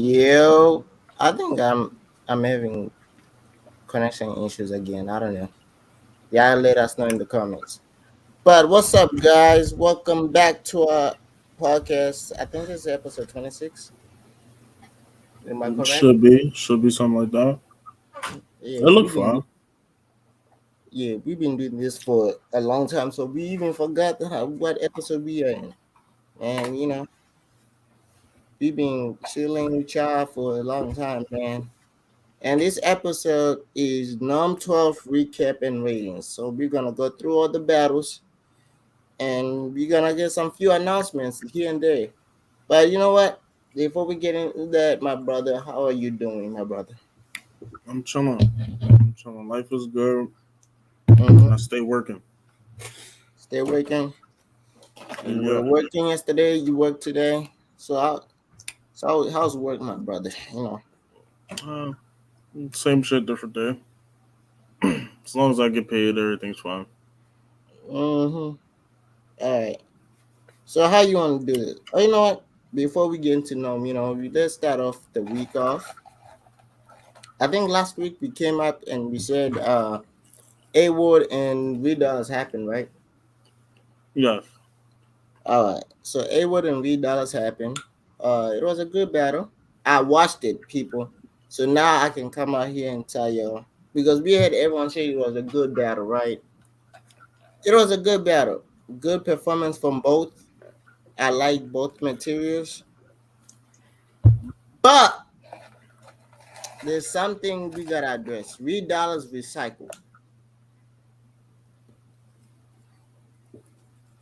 Yo, I think I'm having connection issues again. I don't know. Yeah, let us know in the comments. But what's up, guys? Welcome back to our podcast. I think this is episode 26. Am I correct? Should be something like that. Yeah, It look fine. we've been doing this for a long time, so we even forgot what episode we are in. And we've been chilling with y'all for a long time, man. And this episode is Num 12 recap and ratings. So we're gonna go through all the battles and we're gonna get some few announcements here and there. But you know what? Before we get into that, my brother, how are you doing, my brother? I'm chilling. I'm chilling. Life is good, Mm-hmm. and I stay working. Still working. You were Yeah. working yesterday. You worked today. How's work, my brother? Uh, Same shit, different day. As long as I get paid, everything's fine. Mm-hmm. All right. So how you want to do this? Oh, you know what? Before we get into Nome, let's start off the week off. I think last week we came up and we said A Ward and V-Dollars happened, right? Yes. All right. So A Ward and V-Dollars happened. It was a good battle. I watched it, people. So now I can come out here and tell you because we had everyone say it was a good battle, right? It was a good battle. Good performance from both. I like both materials. But there's something we gotta address. V-Dollars recycled.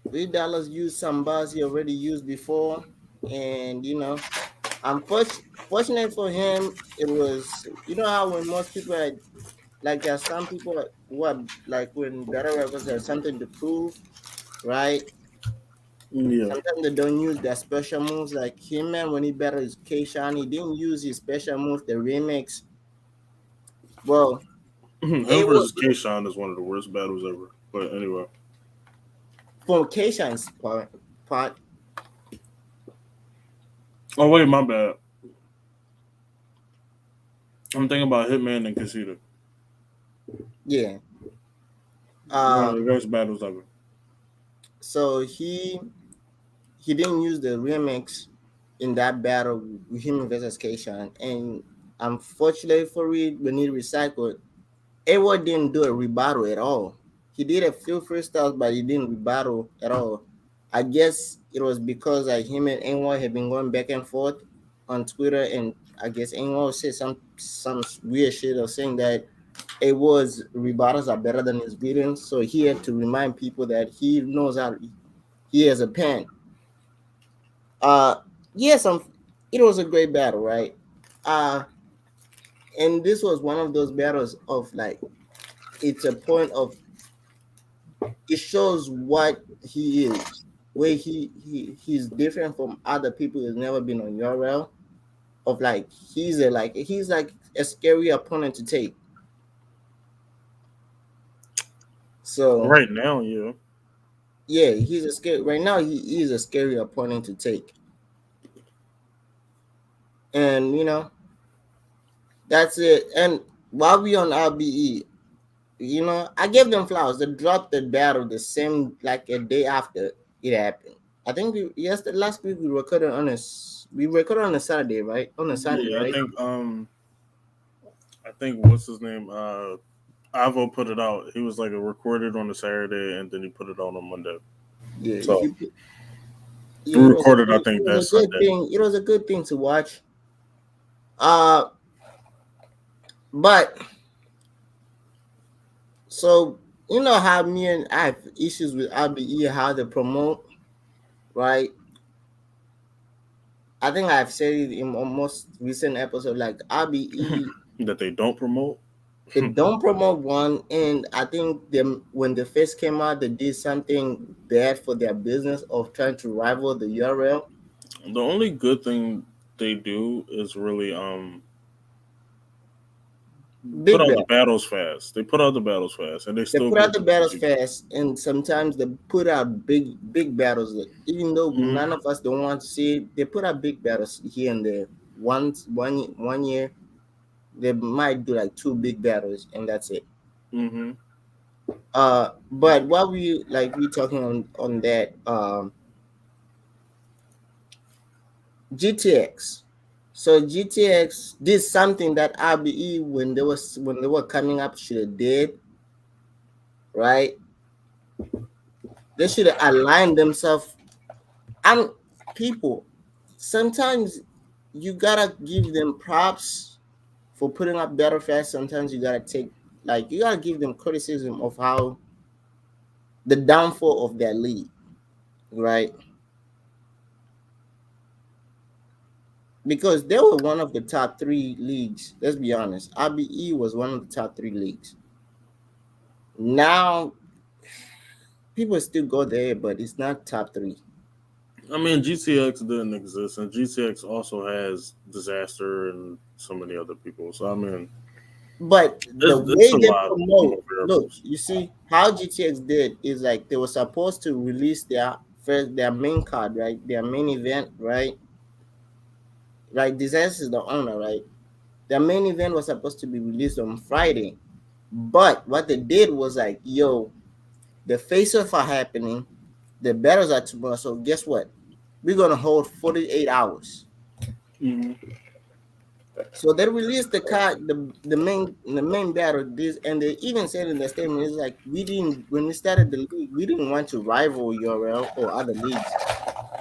V-Dollars used some bars he already used before. And fortunate for him, it was how when most people had like there are some people who are like when battle rappers have something to prove, right? Yeah. Sometimes they don't use their special moves like him, man. When he battled his Keishan, he didn't use his special move, the remix. Well, Him it was versus Kayshawn is one of the worst battles ever. But anyway. from Keishan's part. Oh wait, my bad. I'm thinking about Hitman and Casita. Yeah. One of Uh, the worst battles ever. so he didn't use the remix in that battle with him versus Keishan, and unfortunately for it, when he recycled, Edward didn't do a rebuttal at all. He did a few freestyles, but he didn't rebuttal at all. I guess it was because him and Anwar had been going back and forth on Twitter, and I guess Anwar said some weird shit of saying that it was rebuttals are better than his beatings. So he had to remind people that he knows how he has a pen. Uh yes, it was a great battle, right? Uh and this was one of those battles of like it's a point of it shows what he is, where he's different from other people who's never been on your rail. Of like he's like a scary opponent to take. So Right now, yeah. yeah, he's a scary right now. He is a scary opponent to take, and that's it. And while we on RBE, I gave them flowers. They dropped the battle the same like a day after it happened. I think last week we recorded on a Saturday, right? On a Sunday, Yeah, right? I think what's his name? Avo put it out. He was like a recorded on a Saturday and then he put it out on Monday. Yeah, So we yeah, recorded, I it think, was that a good Sunday. thing. It was a good thing to watch. Uh, but so how me and I have issues with RBE how they promote, right? I think I've said it in almost recent episode. Like RBE, That they don't promote. they don't promote one, and I think them when they first came out, they did something bad for their business of trying to rival the URL. The only good thing they do is really put Big out the bad. battles fast. They put out the battles fast, and they They still put out get the decent battles people. fast, and sometimes they put out big battles. Even though Hmm. none of us don't want to see it, they put out big battles here and there. one year they might do like two big battles and that's it. Mm-hmm. But what we talking on that GTX. So GTX did something that RBE when they were coming up should have did, right? They should have aligned themselves. And people, sometimes you gotta give them props for putting up better fast. Sometimes you gotta take like you gotta give them criticism of how the downfall of their league, right? Because they were one of the top three leagues. Let's be honest. RBE was one of the top three leagues. Now people still go there, but it's not top three. I mean, GTX didn't exist, and GTX also has Disaster and so many other people. So I mean, But the it's way a they lot promote, more look, variables. you see how GTX did is like they were supposed to release their main card, right? Their main event, right? Right, Disaster is the owner, right? Their main event was supposed to be released on Friday. But what they did was like, yo, the face off are happening, the battles are tomorrow. So guess what? We're gonna hold 48 hours. Mm-hmm. So they released the main battle this, and they even said in the statement, it's like we didn't when we started the league, we didn't want to rival URL or other leagues.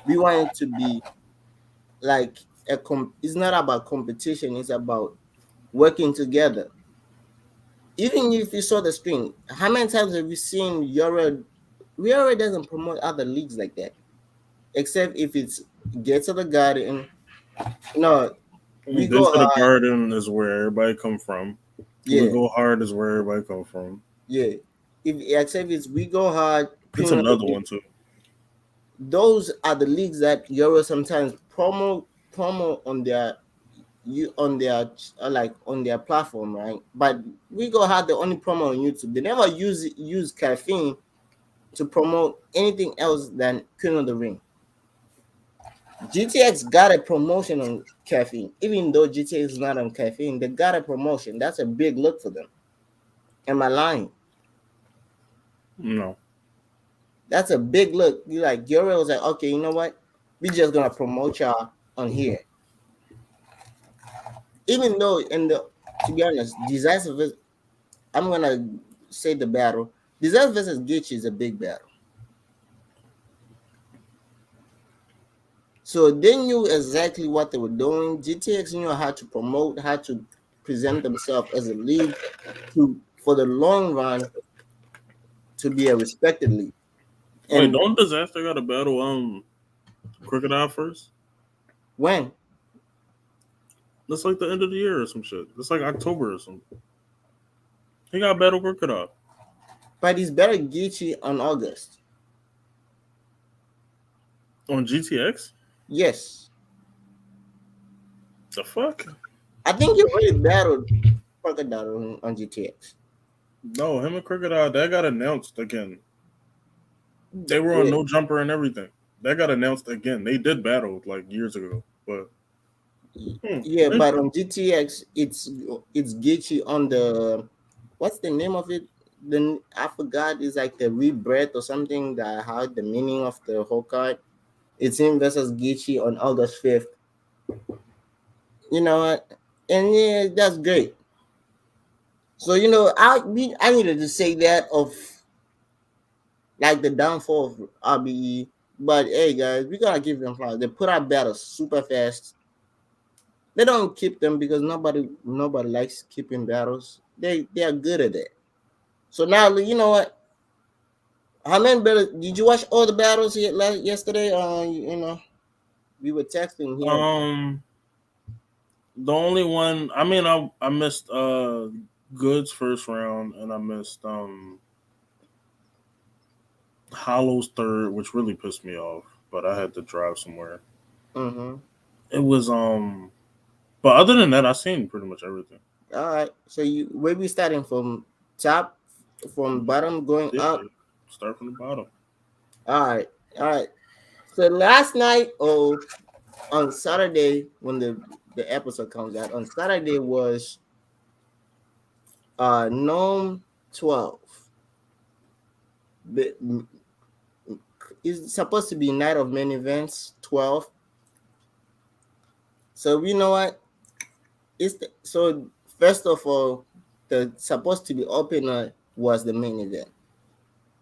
We wanted to be like it's not about competition, it's about working together. Even if you saw the screen, how many times have you seen URL doesn't promote other leagues like that, except if it's Get to the Garden. No, we Get go to the Garden is where everybody come from. We yeah, Go Hard is where everybody come from. yeah. If except it's We Go Hard, It's Queen of the another Ring. one too. Those are the leagues that Euro sometimes promo on their you on their like on their platform, right? But We Go Hard the only promo on YouTube. They never use caffeine to promote anything else than Queen of the Ring. GTX got a promotion on caffeine, even though GTX is not on caffeine. They got a promotion. That's a big look for them. Am I lying? No. That's a big look. You like Euro was like, okay, you know what? We just gonna promote y'all on here. Even though to be honest, I'm gonna say the battle. Disaster versus Geechi is a big battle. So they knew exactly what they were doing. GTX knew how to promote, how to present themselves as a league to for the long run to be a respected league. Wait, And don't Disaster got a battle Crocodile first? when That's like the end of the year or some shit. It's like October or something. He got battle Crocodile but it's better Geechi on August. on GTX. Yes. The fuck? I think you already battled Crocodile on GTX. No, him and Crocodile that got announced again. They were on Yeah. No Jumper and everything. That got announced again. They did battle like years ago, but Yeah, but interesting. on GTX it's Geechi on the what's the name of it? Then I forgot. It's like the rebirth or something that how the meaning of the whole card. It's him versus Geechi on August 5th. You know what? And yeah, that's great. So I needed to say that of like the downfall of RBE. But hey guys, we gotta give them flowers. They put out battles super fast. They don't keep them because nobody likes keeping battles. They are good at it. So now you know what? How many battles did you watch all the battles yesterday? We were texting here. Um, the only one I mean, I missed Goods first round, and I missed Hollow's third, which really pissed me off. But I had to drive somewhere. Mm-hmm. It was but other than that, I seen pretty much everything. All right. So where we starting top from bottom going Yeah, up. start from the bottom. All right. All right. So last night, on Saturday, when the the episode comes out. On Saturday was Nome 12. The, it's supposed to be night of main events 12. So you know what? So first of all, the supposed to be opener was the main event.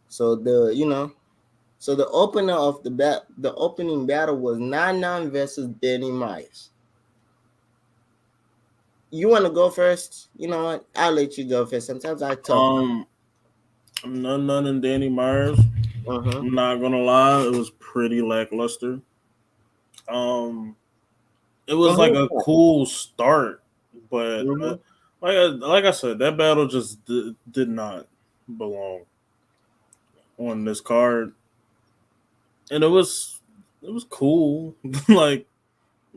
So the opener of the opening battle was Nana versus Danny Myers. You want to go first? You know what? I'll let you go first. Sometimes I talk. Um, none and Danny Myers. Uh-huh. I'm not gonna lie, it was pretty lackluster. Um, it was From like whose a side? cool start, but Mm-hmm. like I said, that battle just did not belong on this card, and it was cool. Like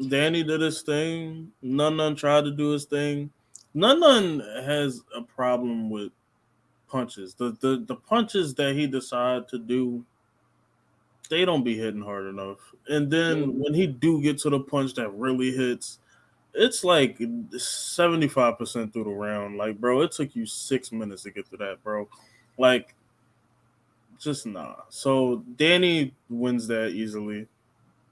Danny did his thing. None tried to do his thing. None has a problem with punches. The punches that he decided to do, they don't be hitting hard enough. And then Mm-hmm. when he do get to the punch that really hits, it's like 75% through the round. Like, bro, it took you 6 minutes to get to that, bro. Like, just nah. So Danny wins that easily.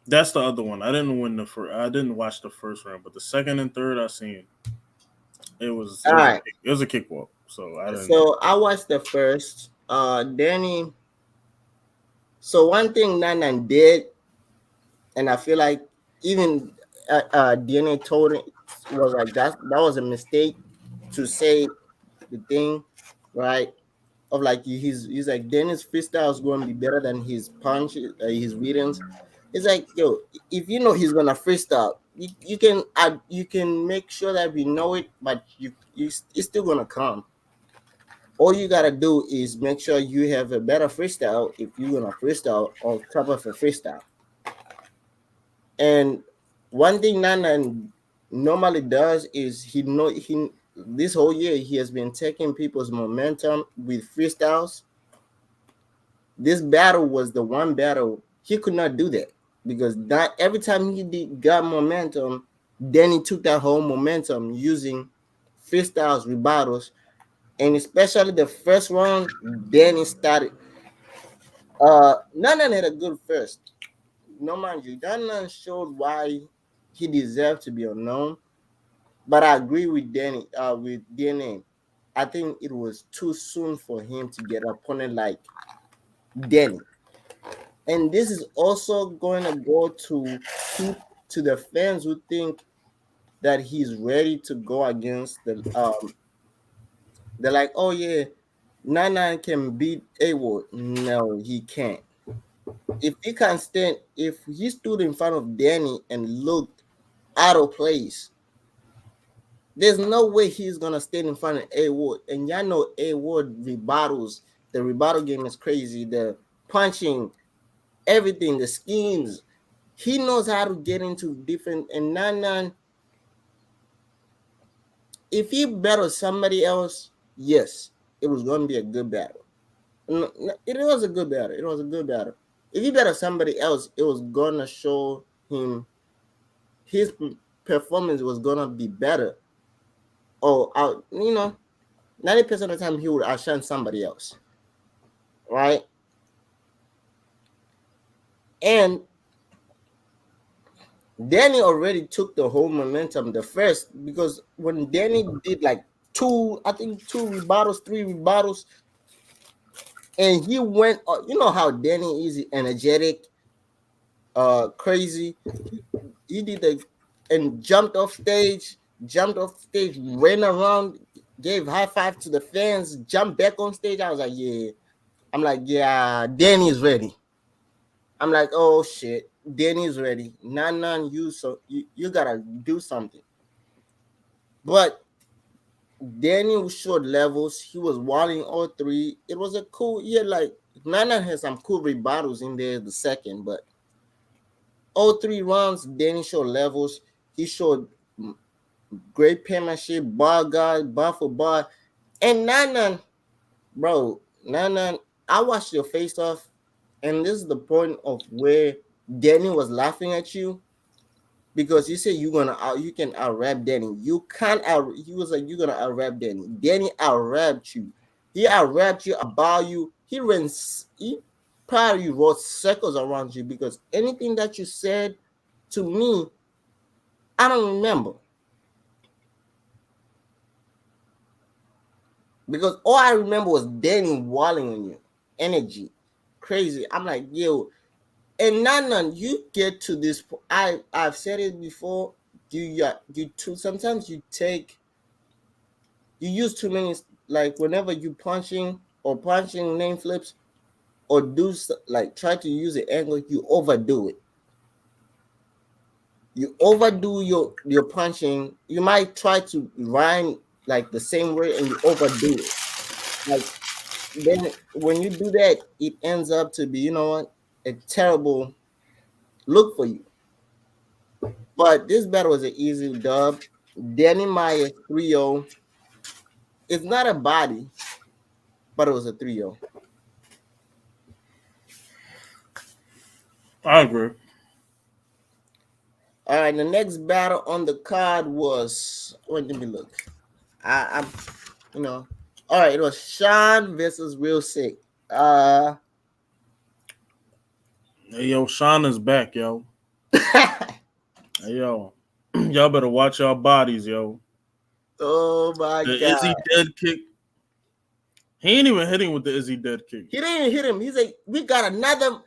That's the other one. I didn't win the first. I didn't watch the first round, but the second and third I seen. It was it All was a right. kick, it was a kickball. So I didn't. So I watched the first. Danny. So one thing Nana did, and I feel like even DNA told it was like that was a mistake to say the thing, right? Of like he's like Dennis freestyle is going to be better than his punch, his readings. It's like yo, if you know he's gonna freestyle, you can make sure that we know it, but it's still gonna come. All you gotta do is make sure you have a better freestyle if you're gonna freestyle on top of a freestyle. And one thing Nana normally does is he this whole year he has been taking people's momentum with freestyles. This battle was the one battle he could not do that because not every time got momentum, then he took that whole momentum using freestyles, rebuttals, and especially the first round. Then he started. Nanan had a good first. No mind you, Nanan showed why he deserved to be unknown. But I agree with Danny. With DNA, I think it was too soon for him to get an opponent like Danny. And this is also going to go to the fans who think that he's ready to go against the. They're like, oh yeah, Nana can beat A Ward. No, he can't. If he can stand, if he stood in front of Danny and looked out of place, there's no way he's gonna stand in front of A Ward. And y'all know A Ward rebuttals. The rebuttal game is crazy. The punching, everything, the schemes. He knows how to get into different. And Nanan, if he battled somebody else, yes, it was going to be a good battle. It was a good battle. It was a good battle. If he battled somebody else, it was going to show him his performance was going to be better. Or, 90% of the time he would outshine somebody else, right? And Danny already took the whole momentum the first because when Danny did like I think two rebuttals, three rebuttals, and he went. You know how Danny is energetic, crazy. He did the and jumped off stage, ran around, gave high five to the fans, jumped back on stage. I was like, yeah. I'm like, yeah, Danny's ready. I'm like, oh shit, Danny's ready. Nah, you gotta do something. But Danny showed levels. He was walling all three. It was a cool, yeah, like Nana had some cool rebuttals in there the second, but all three rounds, Danny showed levels. He showed great penmanship, bar guard, bar for bar. And Nana, bro, Nana, I watched your face off, and this is the point of where Danny was laughing at you. because you say you can out rap Danny. You can't out. He was like you're gonna out rap Danny. Danny out rapped you. He out rapped you about you. He probably wrote circles around you because anything that you said to me, I don't remember because all I remember was Danny walling on you, energy, crazy. I'm like yo, and none you get to this. I've said it before. You too sometimes you use too many, like whenever you punching name flips or like try to use the angle, you overdo it. You overdo your punching. You might try to rhyme like the same way and you overdo it. Like then when you do that, it ends up to be, you know what, a terrible look for you. But this battle was an easy dub. Danny Myers 3-0. It's not a body, but it was a 3-0. I agree. All right, the next battle on the card was, wait, let me look. I'm, you know, all right, it was Sean versus Real Sick. Hey, yo, Sean is back, yo. Hey, yo. Y'all better watch y'all bodies, yo. Oh my The God, Izzy dead kick. He ain't even hitting with the Izzy dead kick. he didn't hit him. He's like, we got another,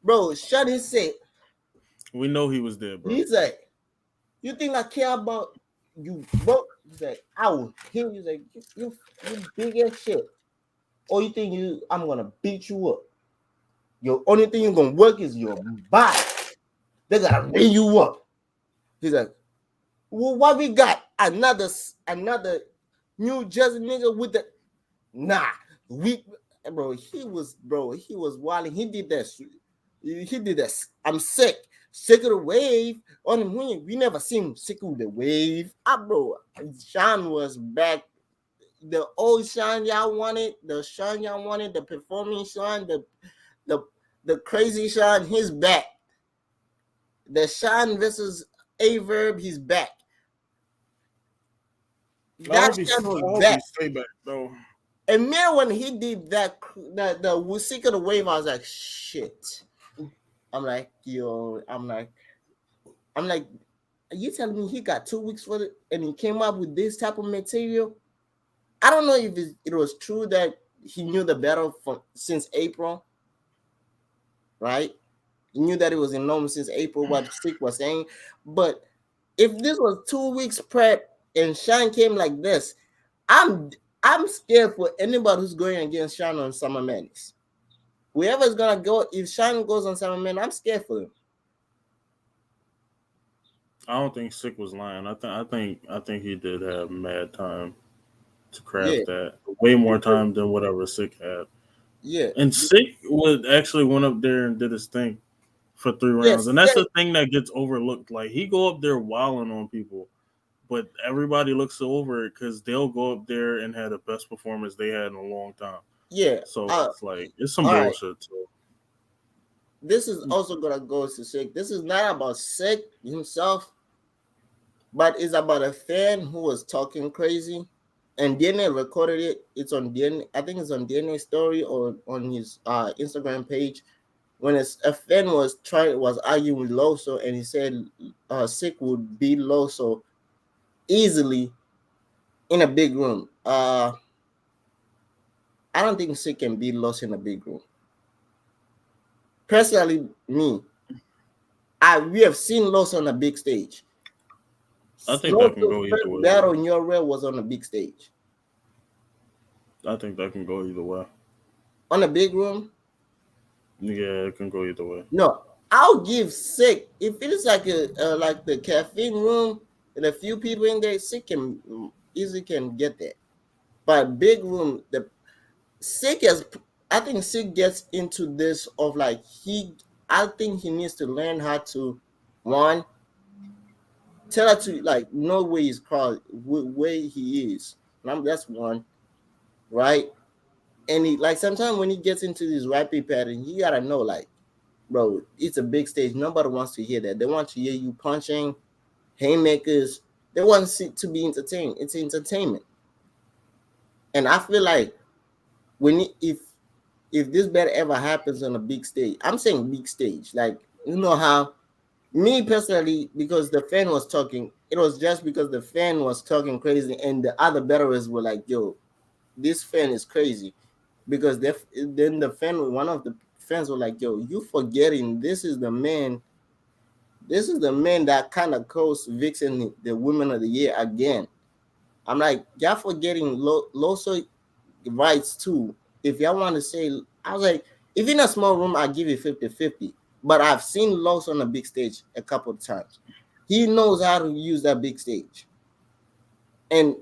bro. Sean, he said, We know he was there, bro. he's like, you think I care about you, bro? He's like, I will hit you. He's like, you big as shit. Or you think I'm gonna beat you up? Your only thing you're gonna work is your body. They gotta lay you up. He's like, well, what we got? Another New Jersey nigga with the nah. We he was wilding. He did that. He did that. I'm sick. Sick of the wave. On the wing. We never seen him sick of the wave. Bro. Sean was back. The old Sean y'all wanted, the Sean y'all wanted, the performing Sean, the the crazy Sean, he's back. The Sean versus Averb, he's back. That Sean I was hope he back. stay back, though. And man, when he did the Sick of the Wave, I was like, shit. I'm like, yo, I'm like, are you telling me he got 2 weeks for it and he came up with this type of material? I don't know if it was true that he knew the battle since April, right? He knew that it was in Nome since April, what Sikh was saying. But if this was 2 weeks prep and Shine came like this, I'm I'm scared for anybody who's going against Shine on Summer Madness. Whoever's gonna go, if Shine goes on Summer Madness, I'm scared for them. I don't think Sick was lying. I think he did have mad time to Yeah, craft that. Way more because time than whatever Sick had. yeah, And Sick would actually went up there and did his thing for 3 rounds. yes, And that's the thing that gets overlooked. Like he go up there wilding on people, but everybody looks over it because they'll go up there and have the best performance they had in a long time. yeah. So it's like it's some All right. bullshit. So This is also gonna go to Sick. This is not about Sick himself, but it's about a fan who was talking crazy, and DNA recorded it. It's on DNA. I think it's on DNA story or on his Instagram page. When a fan was arguing with Loso, and he said Sick would beat Loso easily in a big room. I don't think Sick can beat Loso in a big room. Personally, me, we have seen Loso on a big stage. I think that can Loso's go either first way, bro. battle in your real was on a big stage. I think that can go either way. On a big room, Yeah, it can go either way. no. I'll give Sick if it is like like the caffeine room and a few people in there. Sick can easily can get there. But big room, the Sick has. I think Sick gets into this of like he. I think he needs to learn how to one tell her to like know where he's called, where he is. That's one, right? And he like sometimes when he gets into this rapping pattern, you gotta know like, bro, it's a big stage. Nobody wants to hear that. They want to hear you punching. haymakers. They want to be entertained. It's entertainment, and I feel like when if this battle ever happens on a big stage, I'm saying big stage, like you know how me personally, because the fan was talking, it was just because the fan was talking crazy, and the other battlers were like, "Yo, this fan is crazy," because then the fan, one of the fans were like, "Yo, you forgetting this is the man." This is the man that kind of calls Vixen the Woman of the Year again. I'm like, y'all forgetting Loso rights too. If y'all want to say, I was like, if in a small room, I give you 50-50. But I've seen Los on a big stage a couple of times. He knows how to use that big stage. And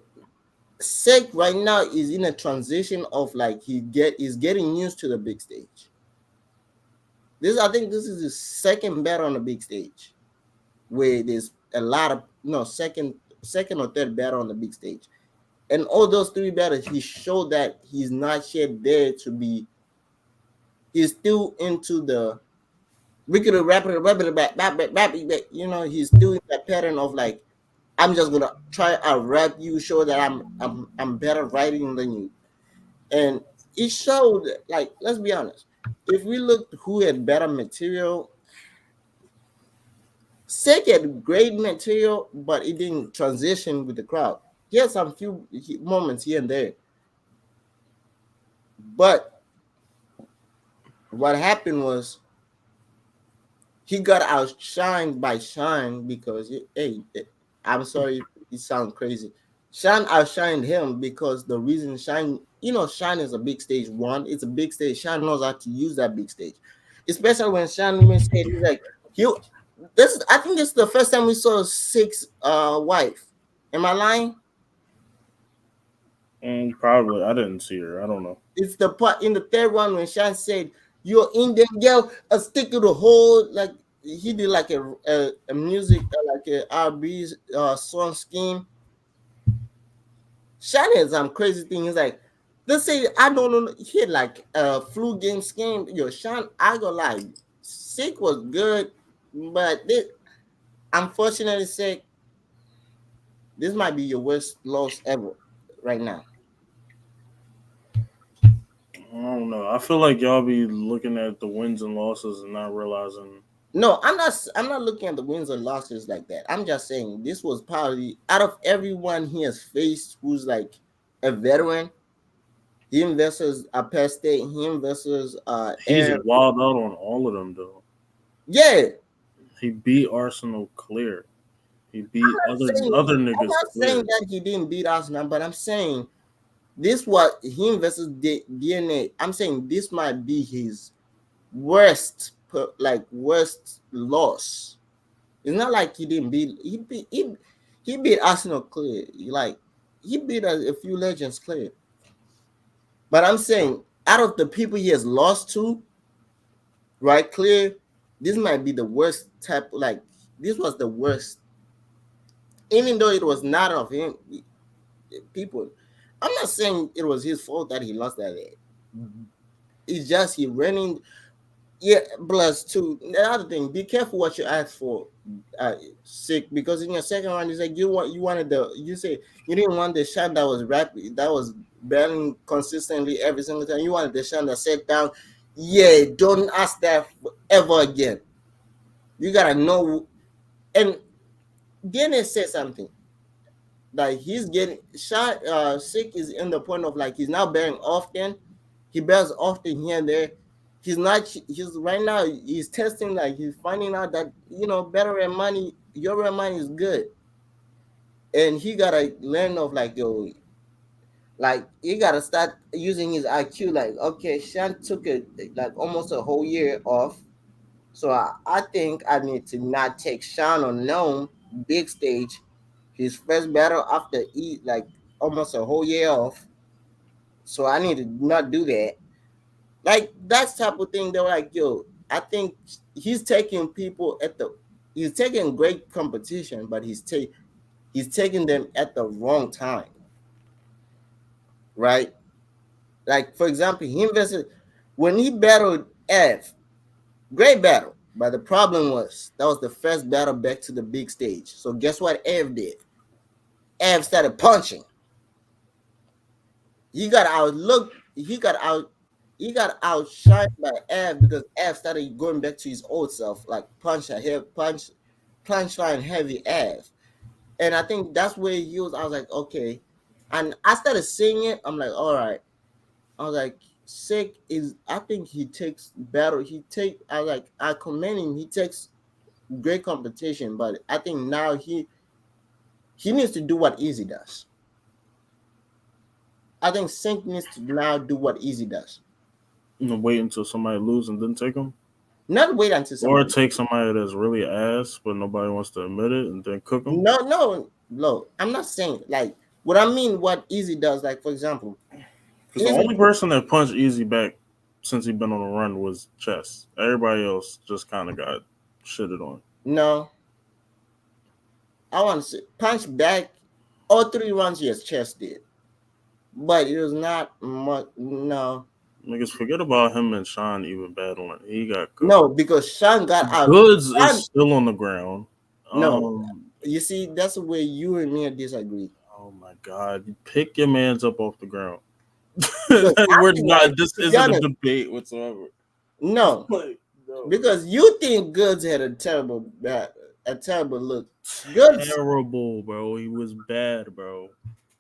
Sek right now is in a transition of like is getting used to the big stage. This I think this is his second battle on the big stage, where there's a lot of no second or third battle on the big stage. And all those three battles, he showed that he's not yet there to be. He's still into the we could rap it, you know. He's still in that pattern of like, I'm just gonna try to rap you, show that I'm better writing than you. And it showed, like, let's be honest. If we looked who had better material, Sek had great material, but it didn't transition with the crowd. He had some few moments here and there, but what happened was he got outshined by Shine because I'm sorry, it sounds crazy. Shine outshined him because the reason Shine, you know, Shine is a big stage one. It's a big stage. Shine knows how to use that big stage, especially when Shine even said he's like he. This I think this is the first time we saw Sikh's wife. Am I lying? Probably. I didn't see her. I don't know. It's the part in the third one when Shan said, "You're Indian girl, a stick to the whole," like he did like a music like a R&B song scheme. Shan had some crazy thing. He's like, let's say I don't know. He had like a flu game scheme. Yo, Shan, I go like, Sick was good, but this unfortunately, Sick, this might be your worst loss ever right now. I don't know. I feel like y'all be looking at the wins and losses and not realizing. No, I'm not. I'm not looking at the wins and losses like that. I'm just saying this was probably out of everyone he has faced, who's like a veteran. Him versus Apeste, him versus He's Air. wild out on all of them though. Yeah, He beat Arsenal clear. He beat saying other I'm niggas not saying clear. that he didn't beat Arsenal, but I'm saying this what him versus DNA. I'm saying this might be his worst loss. It's not like he didn't beat he beat Arsenal clear. Like he beat a few legends clear. But I'm saying out of the people he has lost to, right, clear, this might be the worst type. Like this was the worst, even though it was not of him. People, I'm not saying it was his fault that he lost that. It's just he running. Yeah, plus too. The other thing, be careful what you ask for, Sick, because in your second round, it's like you wanted you say you didn't want the shot that was rapid, that was bailing consistently every single time. You wanted the shot that set down. Yeah, don't ask that ever again. You gotta know. And Dennis said something that he's getting shot. Sick is in the point of like he's now bearing often. He bears often here and there. He's not. He's right now. He's testing. Like he's finding out that better than money. Your red money is good, and he gotta learn of like like he gotta start using his IQ. Like okay, Shan took it like almost a whole year off. So I think I need to not take Sean on Nome big stage, his first battle after like almost a whole year off. So I need to not do that. Like that's type of thing. They're like, yo, I think he's taking people he's taking great competition, but he's taking them at the wrong time, right? Like for example, he invested when he battled F, great battle. But the problem was that was the first battle back to the big stage. So guess what Ev did? Ev started punching. He got outlooked. He got outshined by Ev because Ev started going back to his old self, like punch line heavy Ev. And I think that's where he was. I was like, okay. And I started seeing it. I'm like, all right. I was like, Sikh is. I think he takes battle. He take. I was like, I commend him. He takes great competition, but I think now he needs to do what Easy does. I think Sink needs to now do what Easy does. Wait until somebody lose and then take them, Not wait until or somebody. take somebody that's really ass but nobody wants to admit it and then cook them. No, no, no. I'm not saying like what I mean. What Easy does, like for example, Because the Easy. only person that punched Easy back since he been on the run was Chess. Everybody else just kind of got shitted on. No, I want to say punch back. All three runs, yes, Chess did, but it was not much. No, Niggas forget about him and Sean even battling. He got cooked. no, because Sean got out. Goods is Sean, still on the ground. no, Um, you see, that's where you and me disagree. oh my god, pick your man's up off the ground. Because I We're think, not. like, This to be isn't a honest, debate whatsoever. no, Like no, because you think Goods had a terrible look. Goods, terrible, bro. He was bad, bro.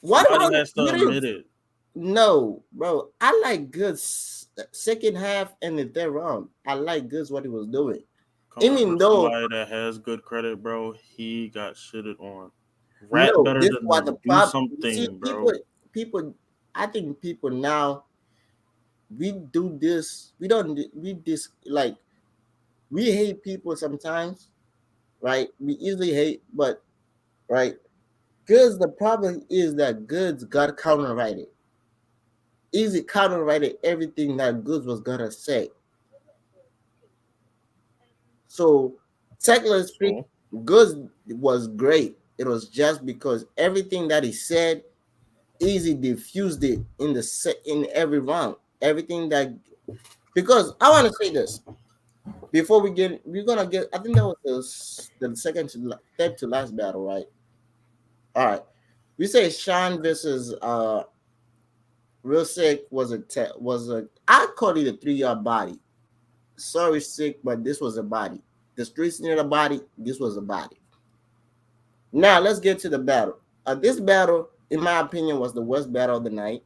what Somebody about has to you didn't? admit it. No, bro. I like Goods second half and the third round. I like Goods what he was doing. Coming from Even though somebody that has good credit, bro, he got shitted on. Rap no, better this is than what the him. Do problem. You see, something, people, bro. people. I think people now we do this. We don't. We this like we hate people sometimes, right? We easily hate, but right. Goods. The problem is that Goods got counterrighted. Easy counterrighted everything that Goods was gonna say. So technically speaking, So Goods was great. It was just because everything that he said, Easy diffused it in in every round. Everything that because I want to say this before we're gonna get. I think that was the second to third to last battle, right? All right. We say Sean versus Real Sick was a I call it a 3 yard body. Sorry, Sick, but this was a body. The streets near the body. This was a body. Now let's get to the battle. This battle, in my opinion, was the worst battle of the night.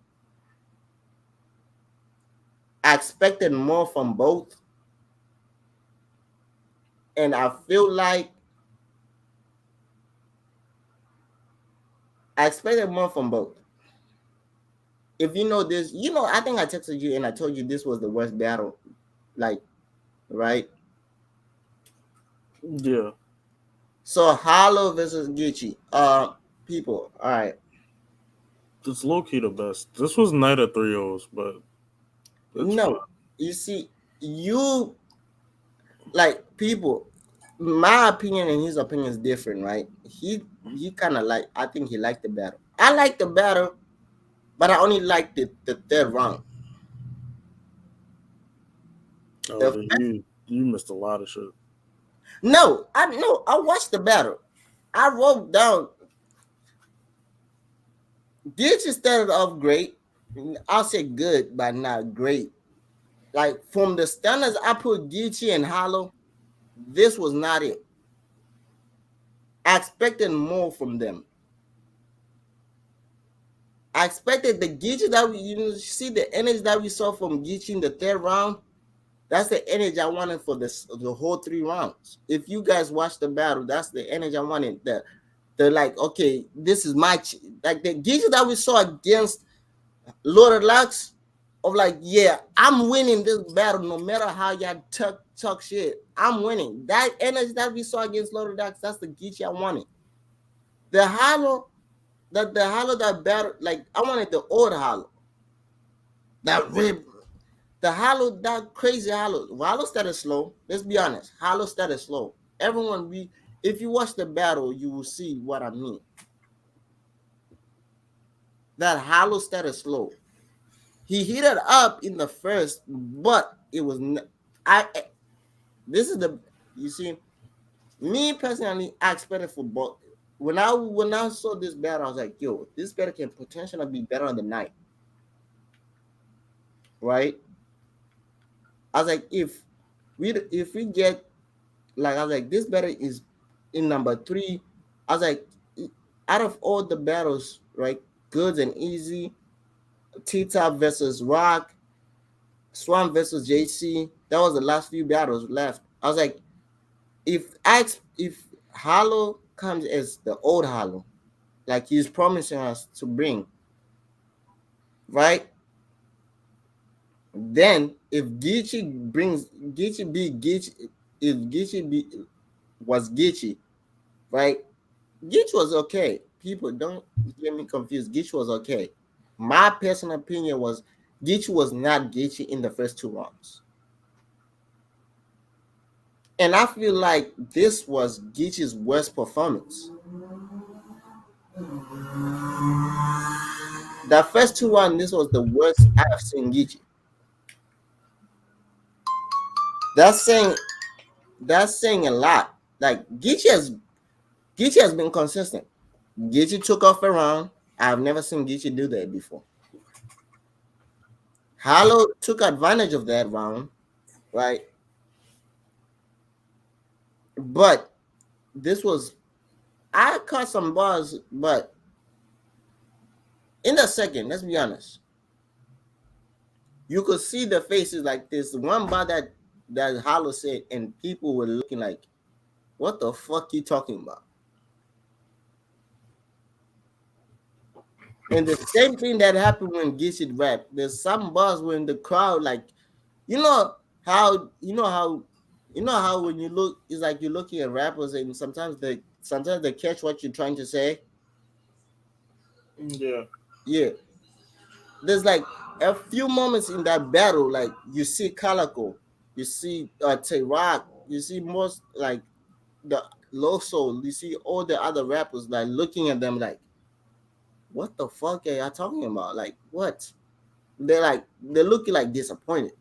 I expected more from both, and I feel like I expected more from both. If you know this, you know I think I texted you and I told you this was the worst battle, like right. yeah, So Hollow versus Geechi. People, all right. it's low key the best. This was night of 3-0s, but it's fine. No, you see, you like people. My opinion and his opinion is different, right? He kind of like I think he liked the battle. I like the battle, but I only liked the third round. Oh, The then you missed a lot of shit. no, I no, I watched the battle. I wrote down. Geechi started off great. I'll say good, but not great. Like from the standards I put Geechi and Hollow, this was not it. I expected more from them. I expected the Geechi that see the energy that we saw from Geechi in the third round. That's the energy I wanted for the whole 3 rounds. If you guys watch the battle, that's the energy I wanted. The like, okay, this is like the Geechi that we saw against Lord of Lux of like, yeah, I'm winning this battle no matter how y'all talk shit. I'm winning. That energy that we saw against Lord of Lux, that's the Geechi I wanted. The hollow, the hollow that battle, like I wanted the old hollow. That rib, the hollow, that crazy hollow. Hollow started slow. Let's be honest. Hollow started slow. Everyone if you watch the battle, you will see what I mean. That hollow started slow. He heated up in the first, but it was I. This is the You see, me personally, I expected for both. When I saw this battle, I was like, yo, this battle can potentially be better on the night, right? I was like, if we get like I was like, this battle is in number three. I was like, out of all the battles, right? Goods and easy, T-Top versus Rock, Swamp versus JC. That was the last few battles left. I was like, if Hollow comes as the old Hollow, like he's promising us to bring, right? Then if Geechi be Geechi, if Geechi be was Geechi, right? Geechi was okay. People don't get me confused. Geechi was okay. My personal opinion was Geechi was not Geechi in the first two rounds. And I feel like this was Geechi's worst performance. The first two rounds, this was the worst I've seen Geechi. That's saying that's saying a lot. Like Geechi has been consistent. Geechi took off a round. I've never seen Geechi do that before. Harlow took advantage of that round, right? But this was I caught some bars, but in the second, let's be honest, you could see the faces like this. One bar that Harlow said, and people were looking like, "What the fuck you talking about?" And the same thing that happened when Geechi rap. There's some bars when the crowd like, you know how when you look, it's like you're looking at rappers and sometimes they catch what you're trying to say. Yeah. Yeah, there's like a few moments in that battle, like you see Calico, you see Tay Roc, you see most like the Low Soul, you see all the other rappers like looking at them like, what the fuck are y'all talking about? Like what? They're looking like disappointed.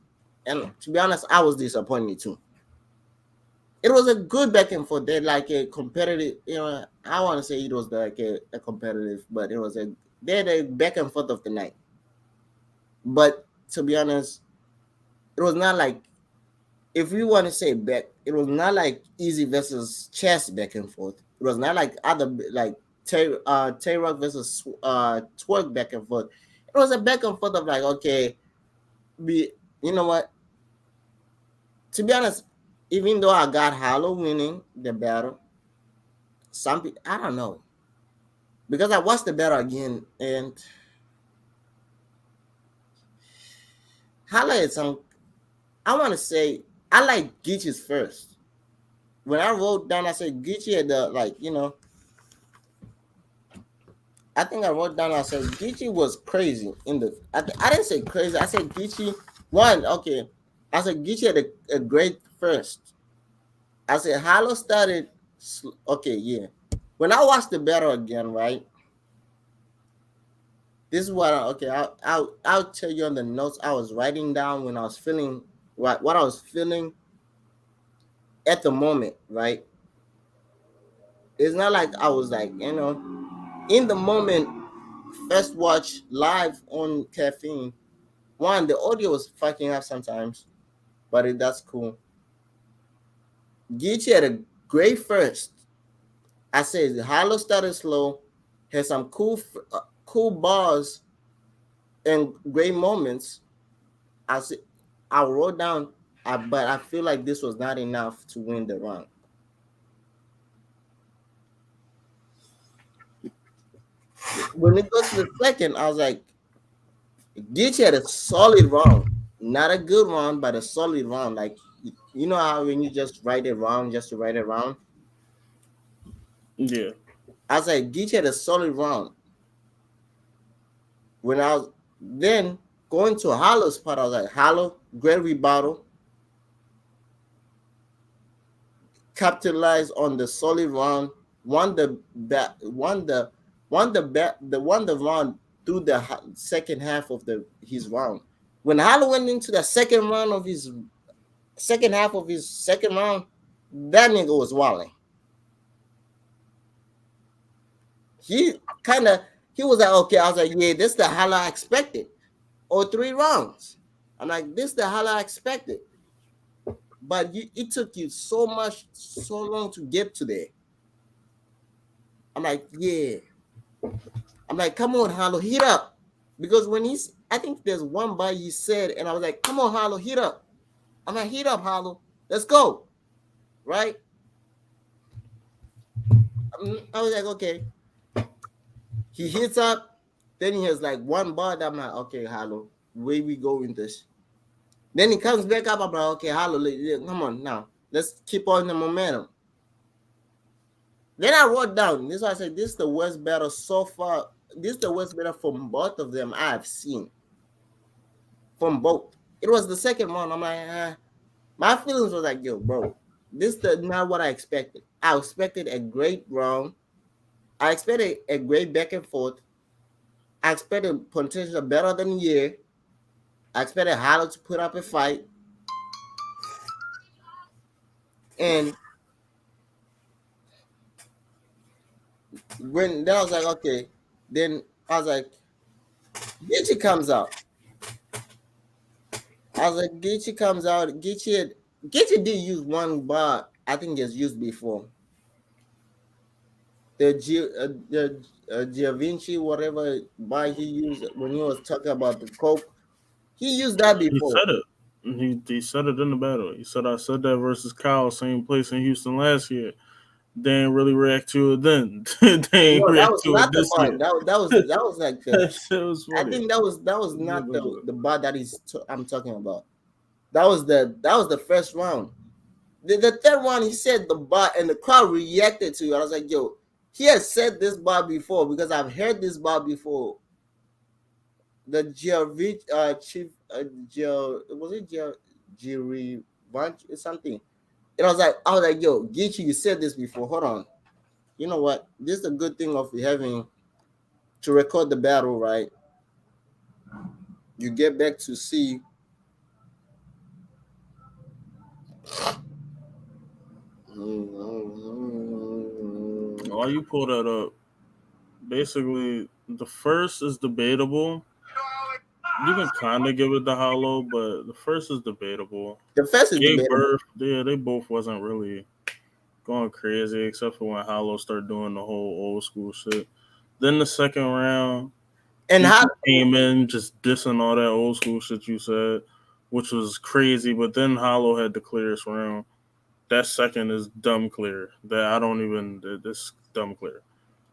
And to be honest, I was disappointed too. It was a good back and forth. They like a competitive, I want to say it was like a competitive, but they had a back and forth of the night. But to be honest, it was not like, if we want to say back, it was not like easy versus chess back and forth. It was not like other like Tay Roc versus Twerk back and forth. It was a back and forth of like, okay, we, you know what? To be honest, even though I got Hollow winning the battle, some people, I don't know, because I watched the battle again, and Hollow had some. I want to say I like Geechi's first. When I wrote down, I said Geechi had the like, I think I wrote down. I said Geechi was crazy in the. I didn't say crazy. I said Geechi one. Okay, I said Geechi had a great first. I said Hollow started. Okay, yeah. When I watched the battle again, right? This is what. Okay, I'll tell you on the notes I was writing down when I was feeling what I was feeling at the moment. Right? It's not like I was like, in the moment. First watch live on caffeine. One, the audio was fucking up sometimes, but that's cool. Geechi had a great first. I said Hollow started slow, had some cool bars and great moments. I said I wrote down, but I feel like this was not enough to win the round. When it goes to the second, I was like, Geechi had a solid round, not a good round, but a solid round. Like you know how when you just write it round just to write it round. Yeah. I was like, Geech had a solid round. When I was then going to Hollow's part, I was like, Hollow, great rebuttal, capitalized on the solid round, won the bat, won the round through the second half of his round. When Hollow went into the second half of his second round, That nigga was walling. He kind of he was like, okay. I was like, yeah, this the hell I expected. Or 3 rounds. I'm like, this the hell I expected. But it took you so long to get to there. I'm like, yeah. I'm like, come on, Harlow, heat up. Because when I think there's one bar you said, and I was like, come on, Harlow, heat up. I'm like, heat up, Harlow. Let's go. Right? I was like, okay. He hits up. Then he has like one bar that I'm like, okay, Harlow, where we go in this. Then he comes back up. I'm like, okay, Harlow, come on now. Let's keep on the momentum. Then I wrote down, this is why I said, this is the worst battle so far. This is the worst battle from both of them I've seen. From both. It was the second one. I'm like, my feelings was like, yo, bro, this is not what I expected. I expected a great round. I expected a great back and forth. I expected potential better than a year. I expected Hollow to put up a fight. And when then I was like, okay. Then I was like, Geechi comes out. I was like, Geechi comes out. Geechi did use one bar I think it's used before. The Giavinci, whatever bar he used when he was talking about the coke, he used that He before. said it. He said it in the battle. He said I said that versus Kyle, same place in Houston last year. They ain't really react to it then. They ain't No, that react was to it not the this bar. year. That was like the. That shit was I funny. think that was not the bar that I'm talking about. That was the first round. The third one, he said the bar, and the crowd reacted to it. I was like, yo, he has said this bar before because I've heard this bar before. The Giovich chief was it Giri something. And I was like, yo, Geechi, you said this before. Hold on. You know what? This is a good thing of having to record the battle, right? You get back to see. While you pull that up, basically the first is debatable. You can kind of give it the hollow, but the first is debatable. The first is Gave debatable. birth, yeah, they both wasn't really going crazy except for when Hollow started doing the whole old school shit. Then the second round, And how Geechi came in just dissing all that old school shit you said, which was crazy. But then Hollow had the clearest round. That second is dumb clear. That I don't even. This dumb clear.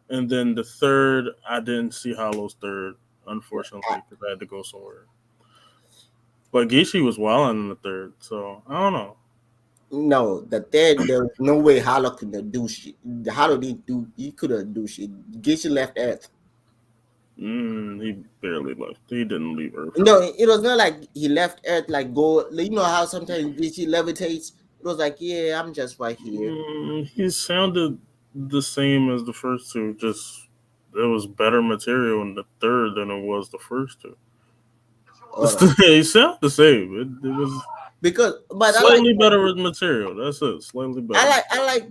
And then the third, I didn't see Hollow's third, unfortunately, because I had to go somewhere. But Geechi was wilding in the third, so I don't know. no, the third, there was no way Hollow could have do shit. Hollow didn't do, he could have do shit. Geechi left Earth. He barely left. He didn't leave Earth. No, it was not like he left Earth like go. You know how sometimes Geechi levitates. It was like, yeah, I'm just right here. He sounded the same as the first two, just there was better material in the third than it was the first two. Hold on, He sounded the same. It was because but slightly better material. That's it. Slightly better I material. like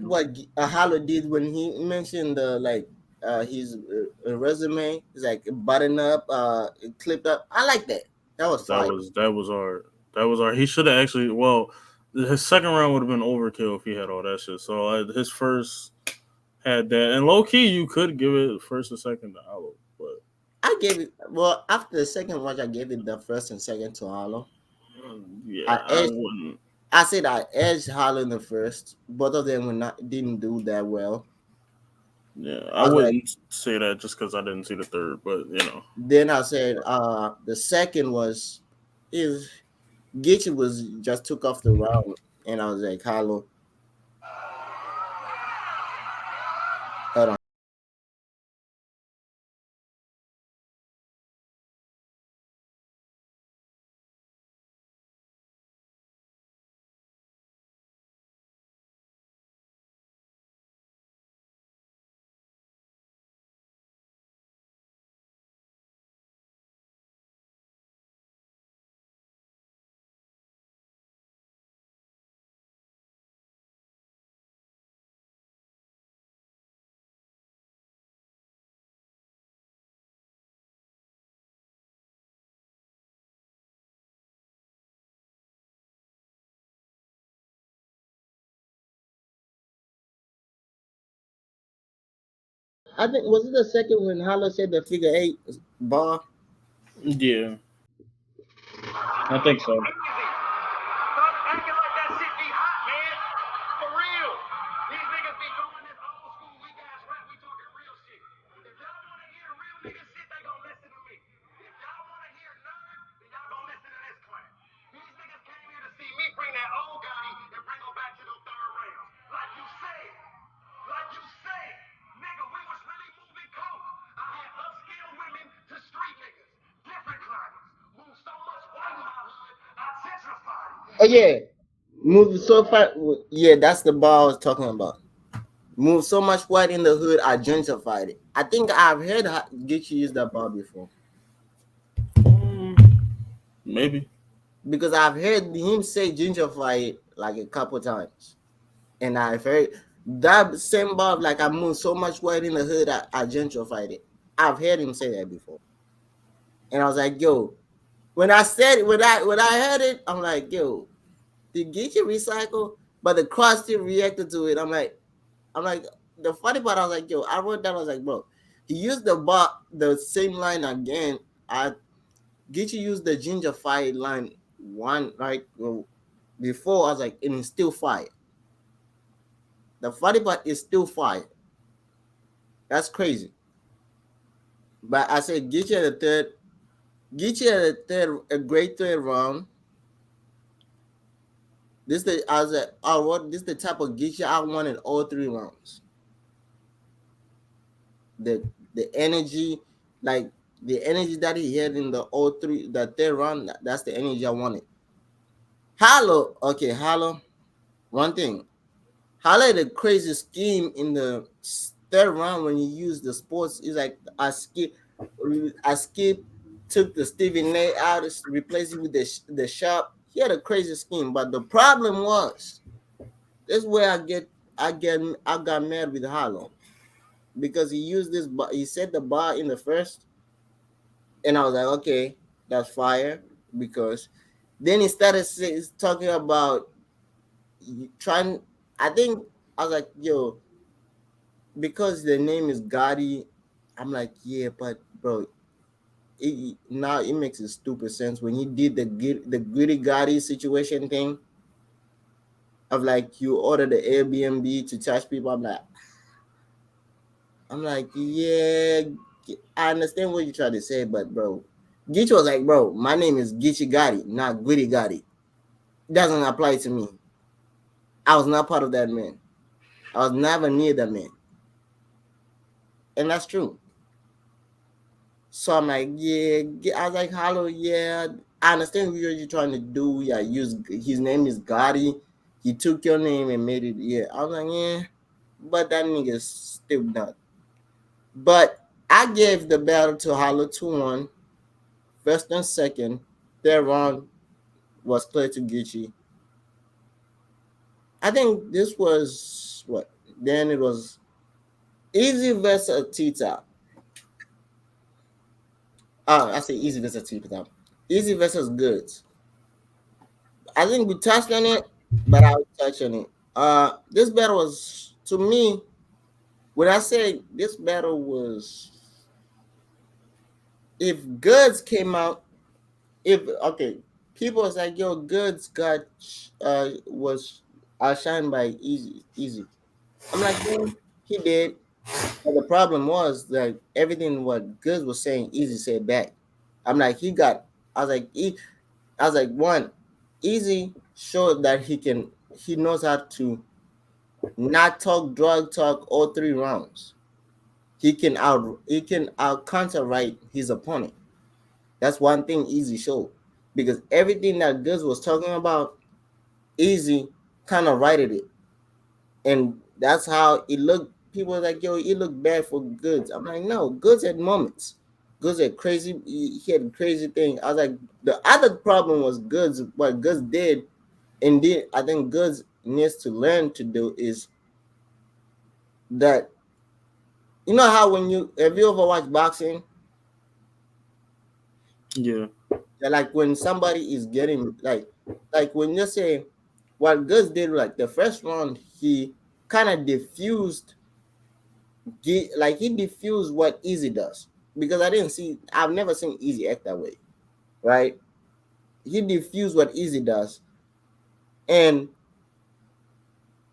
what Hollow did when he mentioned the like his resume. It's like button up, clipped up. I like that. That was fire. That was our that was our. He should have actually. Well, his second round would have been overkill if he had all that shit. So his first had that, and low key you could give it first and second to Hollow, but I gave it well after the second watch. I gave it the first and second to Hollow. yeah, I I edged. wouldn't. I said I edged Hollow in the first. Both of them were not didn't do that well. Yeah, I I was like, wouldn't say that just because I didn't see the third, but you know. then I said the second was is Geechi was just took off the round, and I was like, Hollow, hold on. I think was it the second when Hollow said the figure eight bar? Yeah, I think so. Stop acting like that shit be hot, man. For real. These niggas be doing this old school weak ass rap. We talking real shit. If y'all want to hear real nigga shit, they gonna listen to me. If y'all want to hear nerd, then y'all gonna listen to this clown. These niggas came here to see me bring that old Gotti and bring them back to the third rounds. Like you said. Like you said. Nigga, we was really moving coke. I had upscale women to street niggas. Different climates. Moved so much white in my hood, I gentrified it. Oh yeah, move so far. Yeah, that's the bar I was talking about. Move so much white in the hood, I gentrified it. I think I've heard Geechi use that bar before Um, Maybe. because I've heard him say gentrify it like a couple times, and I've heard that same bar like I moved so much white in the hood, I gentrified it. I've heard him say that before, and I was like, yo, when I heard it, I'm like, yo, did Geechi recycle? But the crowd still reacted to it. I'm like, the funny part, I was like, yo, I wrote down, I was like, bro, he used the same line again. I Geechi used the ginger fire line one right before. I was like, and it's still fire. The funny part is still fire. That's crazy. But I said Geechi at the third, a great third round. This the I was like, oh, what this the type of Geechi I want in all three rounds. The the energy, like the energy that he had in the third round, that's the energy I wanted. Hollow, okay, Hollow. One thing, Hollow the crazy scheme in the third round when you use the sports is like I skip took the Stevie Nay out, replaced it with the sharp. He had a crazy scheme, but the problem was this is where I got mad with Hollow because he used this. He set the bar in the first, and I was like, okay, that's fire because then he started talking about trying. I think I was like, yo, because the name is Gotti. I'm like, yeah, but bro, now it makes a stupid sense when he did the Gritty Gotti situation thing of like you order the Airbnb to touch people. I'm like, yeah, I understand what you try to say, but bro, Geechi was like, bro, my name is Geechi Gotti, not Gritty Gotti. Doesn't apply to me. I was not part of that man. I was never near that man. And that's true. So I'm like, yeah, I was like, hello, yeah. I understand what you're trying to do. Yeah, use his name is Gotti. He took your name and made it. Yeah, I was like, yeah, but that nigga's still not. But I gave the battle to Hollow 2-1. First and second. Third round was clear to Geechi. I think this was what? Then it was Easy versus Tita. I say Easy versus Tita. Easy versus Goods. I think we touched on it, but I'll touch on it. This battle was to me. When I say this battle was, if Goods came out, if okay, people was like, yo, Goods got was outshined by Easy. I'm like, yeah, he did. But the problem was that everything what Goods was saying, Easy said back. I'm like, he got. I was like, I was like, one, Easy showed that he knows how to not talk drug talk all three rounds. He can out counter right his opponent. That's one thing Easy showed. Because everything that Goods was talking about, Easy kind of righted it. And that's how it looked. People were like, yo, it looked bad for Goods. I'm like, no, Goods had moments. Goods had crazy he had crazy thing. I was like, the other problem was Goods, what Goods did, and I think Goods needs to learn to do is that you know how when you have you ever watched boxing? Yeah. Yeah, like when somebody is getting like when you say what Gus did, like the first round, he kind of diffused like he diffused what Easy does, because I've never seen Easy act that way, right? He diffused what Easy does, and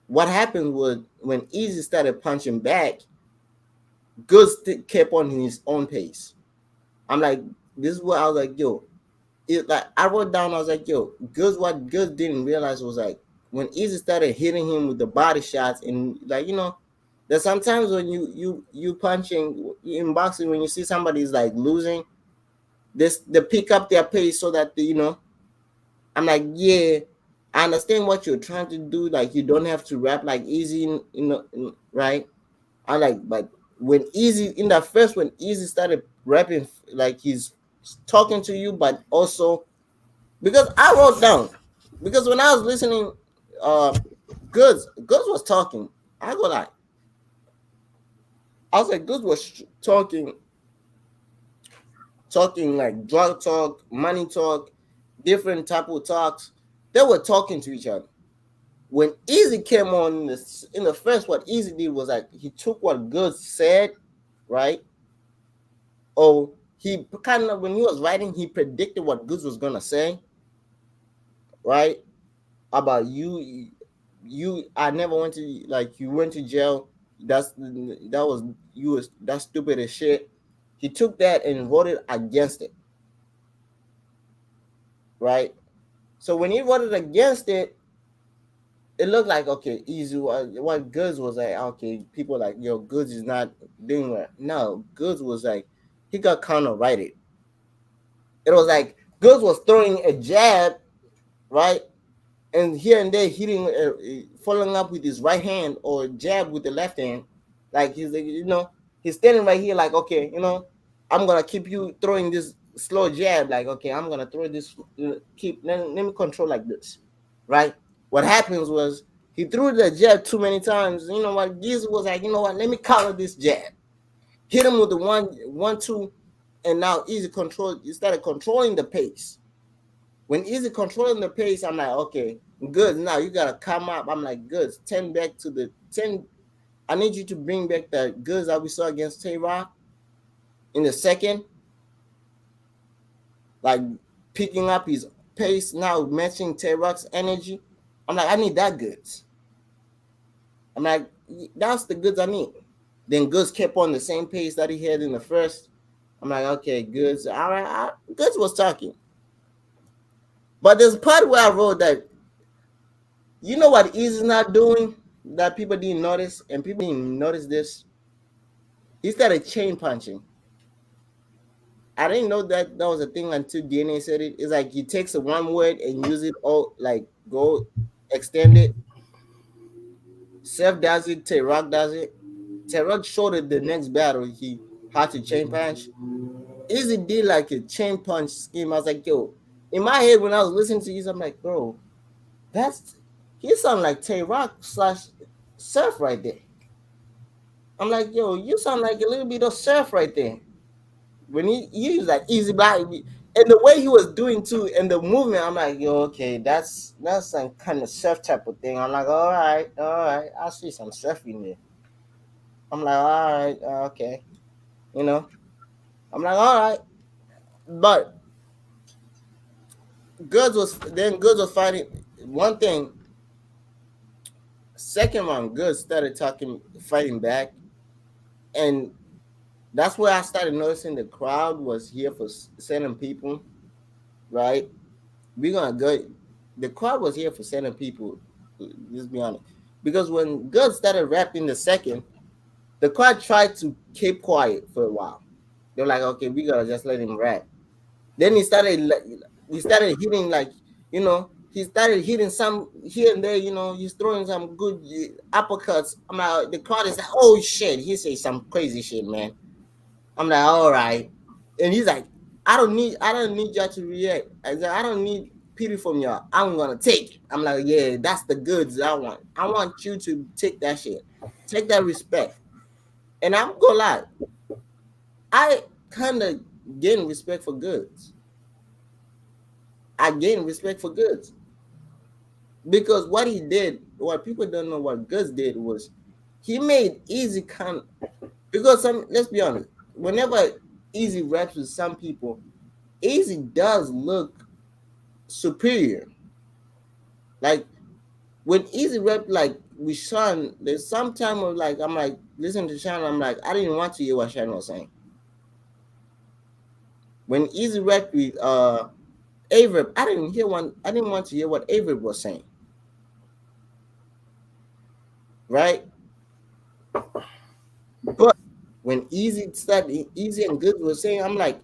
what happened was when Easy started punching back, Goods kept on his own pace. I'm like, this is what I was like, yo. Like I wrote down, I was like, yo, Goods. What Goods didn't realize was like when Easy started hitting him with the body shots, and like there's sometimes when you punching in boxing, when you see somebody's like losing, this they pick up their pace so that I'm like, yeah, I understand what you're trying to do. Like you don't have to rap like Easy, right? I like, but when Easy in that first when Easy started rapping, like he's talking to you, but also because I wrote down, because when I was listening, uh, Goods was talking. I go like, I was like, Goods was talking like drug talk, money talk, different type of talks. They were talking to each other. When Easy came on in the first, what Easy did was like he took what Goods said, right? Or he kind of when he was writing, he predicted what Goods was gonna say, right? About you I never went to, like, you went to jail. That was you was that's stupid as shit. He took that and voted against it, right? So when he voted against it, it looked like okay, easy. What Goods was like, okay, people like, yo, Goods is not doing that. No, Goods was like, he got kind of righted. It was like Goods was throwing a jab, right? And here and there hitting, following up with his right hand or jab with the left hand. Like he's like, he's standing right here, like, okay, I'm gonna keep you throwing this slow jab, like, okay, I'm gonna throw this, let me control like this, right? What happens was he threw the jab too many times. You know what? Giz was like, you know what? Let me counter this jab. Hit him with the one, two, and now Easy control. He started controlling the pace. When Easy controlling the pace, I'm like, okay, good. Now you gotta come up. I'm like, good. 10 back to the 10. I need you to bring back the goods that we saw against Tay Roc in the second, like picking up his pace now, matching Tay Roc's energy. I'm like, I need that goods. I'm like, that's the goods I need. Then goods kept on the same pace that he had in the first. I'm like, okay, goods. All right, goods was talking. But there's a part where I wrote that, you know what Easy's not doing that people didn't notice, and people didn't notice this. He started chain punching. I didn't know that that was a thing until DNA said it. It's like he takes a one word and use it all, like go extend it. Seth does it. Tay Roc does it. Tay Roc showed it the next battle. He had to chain punch. Easy did like a chain punch scheme. I was like, yo, in my head when I was listening to you, I'm like, bro, that's he sound like Tay Roc slash Surf right there. I'm like, yo, you sound like a little bit of Surf right there. When he was like Easy Black, and the way he was doing too, and the movement, I'm like, yo, okay, that's some kind of Surf type of thing. I'm like, all right, I see some Surf in there. I'm like, all right, okay, you know. I'm like, all right, but Goods was fighting. One thing, second round, Goods started fighting back, and that's where I started noticing the crowd was here for certain people, right? We're gonna go. The crowd was here for certain people. Let's be honest, because when Goods started rapping the second, the crowd tried to keep quiet for a while. They're like, okay, we gotta just let him rap. Then he started hitting, like, he started hitting some here and there. He's throwing some good uppercuts. I'm like, the crowd is like, oh shit, he says some crazy shit, man. I'm like, all right, and he's like, I don't need y'all to react. I don't need pity from y'all. I'm gonna take it. I'm like, yeah, that's the goods I want. I want you to take that shit, take that respect. And I'm gonna lie, I kind of gain respect for goods. I gain respect for goods because what he did, what people don't know what goods did was he made easy kind. Because some, let's be honest, whenever Easy raps with some people, Easy does look superior. Like when Easy rap like with Sean, there's some time of like I'm like listening to Sean, I'm like I didn't want to hear what Sean was saying. When Easy rap with Averb, I didn't want to hear what Averb was saying. Right? But when Easy and Good was saying, I'm like,